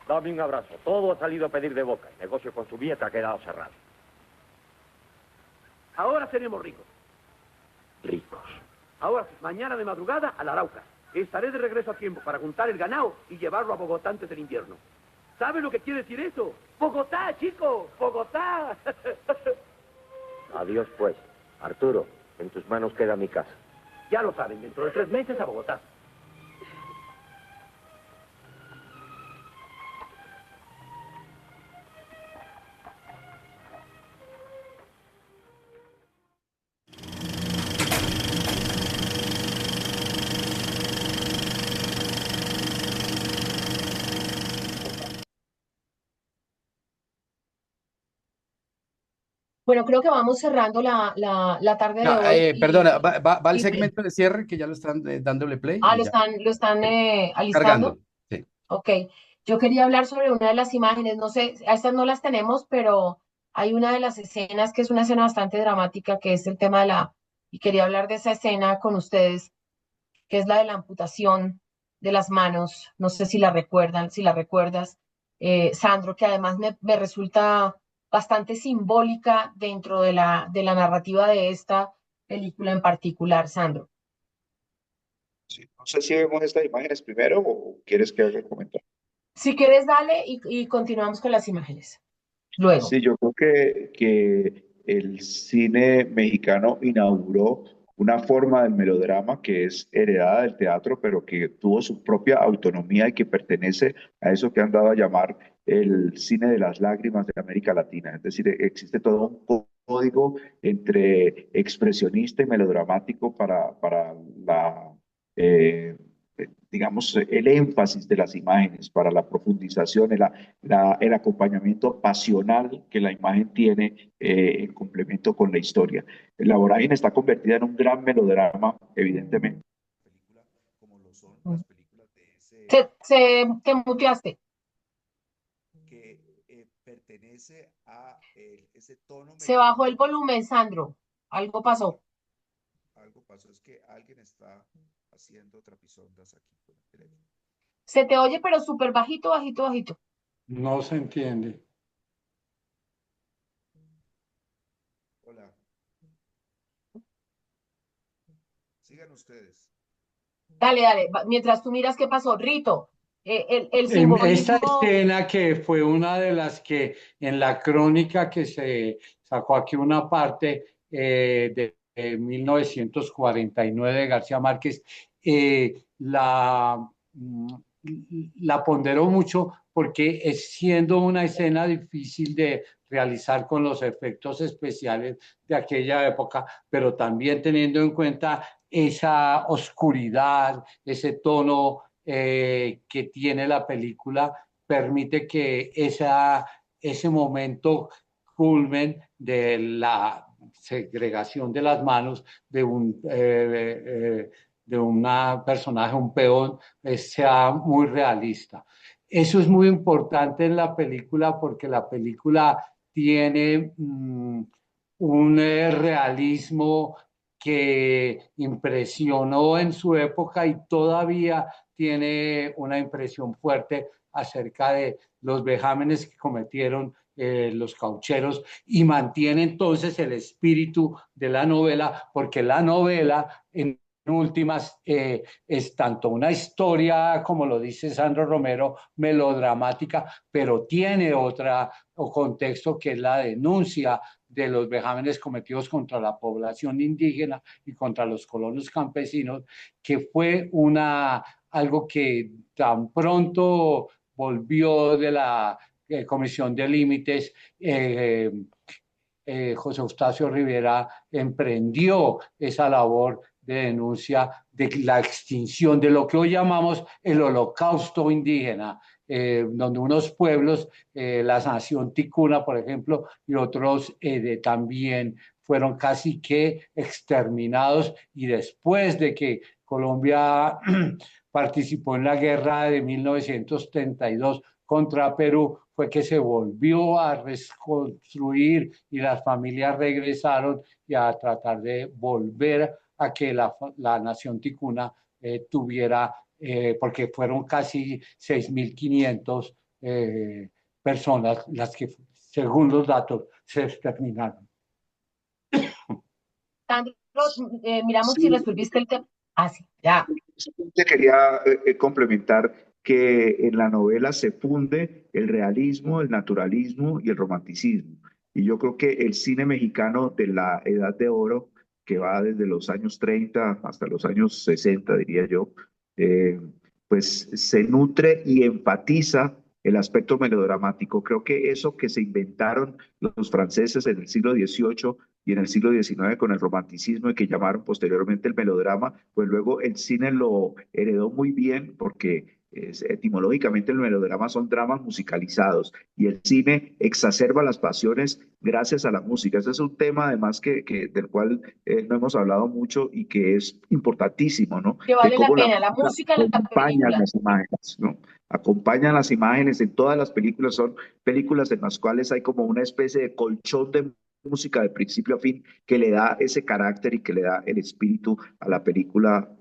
Dame un abrazo. Todo ha salido a pedir de boca. El negocio con su nieta ha quedado cerrado. Ahora seremos ricos. Ricos. Ahora, mañana de madrugada a la Arauca. Estaré de regreso a tiempo para juntar el ganado y llevarlo a Bogotá antes del invierno. ¿Sabe lo que quiere decir eso? ¡Bogotá, chico! ¡Bogotá! Adiós, pues. Arturo, en tus manos queda mi casa. Ya lo saben, dentro de 3 meses a Bogotá. Bueno, creo que vamos cerrando la tarde de hoy. Perdona, va el y- segmento de cierre que ya lo están dándole play y ya. lo están alistando. Cargando. Sí. Ok, yo quería hablar sobre una de las imágenes, no sé, a estas no las tenemos, pero hay una de las escenas que es una escena bastante dramática, que es el tema y quería hablar de esa escena con ustedes, que es la de la amputación de las manos. No sé si la recuerdan, si la recuerdas, Sandro, que además me resulta bastante simbólica dentro de la narrativa de esta película en particular, Sandro. Sí, no sé si vemos estas imágenes primero o quieres que haga el comentario. Si quieres, dale y continuamos con las imágenes. Luego. Sí, yo creo que el cine mexicano inauguró una forma del melodrama que es heredada del teatro, pero que tuvo su propia autonomía y que pertenece a eso que han dado a llamar el cine de las lágrimas de América Latina. Es decir, existe todo un código entre expresionista y melodramático para la, digamos, el énfasis de las imágenes, para la profundización, el acompañamiento pasional que la imagen tiene en complemento con la historia. La vorágine está convertida en un gran melodrama, evidentemente. Como lo son las películas de Te muteaste. que pertenece a ese tono. Se bajó el volumen, Sandro. Algo pasó. Algo pasó, es que alguien está haciendo trapisondas aquí con el teléfono. Se te oye, pero súper bajito, bajito, bajito. No se entiende. Hola. Sigan ustedes. Dale, dale. Mientras tú miras qué pasó. Rito, el Esta simbolismo. escena que fue una de las que en la crónica que se sacó aquí una parte de 1949 de García Márquez, la ponderó mucho porque siendo una escena difícil de realizar con los efectos especiales de aquella época, pero también teniendo en cuenta esa oscuridad, ese tono que tiene la película, permite que ese momento culmen de la segregación de las manos de una personaje, un peón, sea muy realista. Eso es muy importante en la película porque la película tiene un realismo que impresionó en su época y todavía tiene una impresión fuerte acerca de los vejámenes que cometieron los caucheros y mantiene entonces el espíritu de la novela, porque la novela en últimas es tanto una historia, como lo dice Sandro Romero, melodramática, pero tiene otro contexto que es la denuncia de los vejámenes cometidos contra la población indígena y contra los colonos campesinos, que fue algo que tan pronto volvió de la Comisión de Límites. José Eustacio Rivera emprendió esa labor de denuncia de la extinción de lo que hoy llamamos el holocausto indígena, donde unos pueblos, la nación ticuna, por ejemplo, y otros también fueron casi que exterminados, y después de que Colombia participó en la guerra de 1932 contra Perú, fue que se volvió a reconstruir y las familias regresaron y a tratar de volver a que la nación ticuna tuviera, porque fueron casi 6.500 personas las que, según los datos, se exterminaron. Sandro, miramos si Sí. resolviste el tema. Ah, sí, ya. Quería complementar que en la novela se funde el realismo, el naturalismo y el romanticismo. Y yo creo que el cine mexicano de la Edad de Oro, que va desde los años 30 hasta los años 60, diría yo, pues se nutre y enfatiza el aspecto melodramático. Creo que eso que se inventaron los franceses en el siglo XVIII y en el siglo XIX con el romanticismo y que llamaron posteriormente el melodrama, pues luego el cine lo heredó muy bien porque etimológicamente el melodrama son dramas musicalizados y el cine exacerba las pasiones gracias a la música. Ese es un tema además del cual no hemos hablado mucho y que es importantísimo, ¿no? Que De vale la cómo la pena, la música en la acompaña película. las imágenes, ¿no? Acompañan las imágenes en todas las películas, son películas en las cuales hay como una especie de colchón de música de principio a fin que le da ese carácter y que le da el espíritu a la película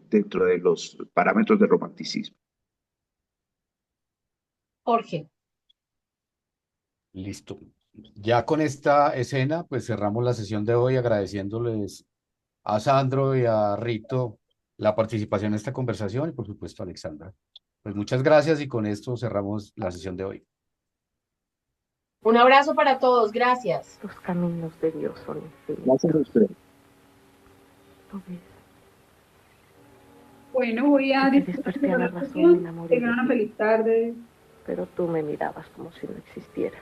dentro de los parámetros del romanticismo. Jorge. Listo. Ya con esta escena, pues cerramos la sesión de hoy agradeciéndoles a Sandro y a Rito la participación en esta conversación y por supuesto a Alexandra. Pues muchas gracias y con esto cerramos la sesión de hoy. Un abrazo para todos, gracias. Los caminos de Dios son infinitos. Gracias a usted. ¿Lo ves? Bueno, voy a Te disfrutar desperté a de la la razón, sesión. me enamoré de Tengan una ti. feliz tarde. Pero tú me mirabas como si no existiera.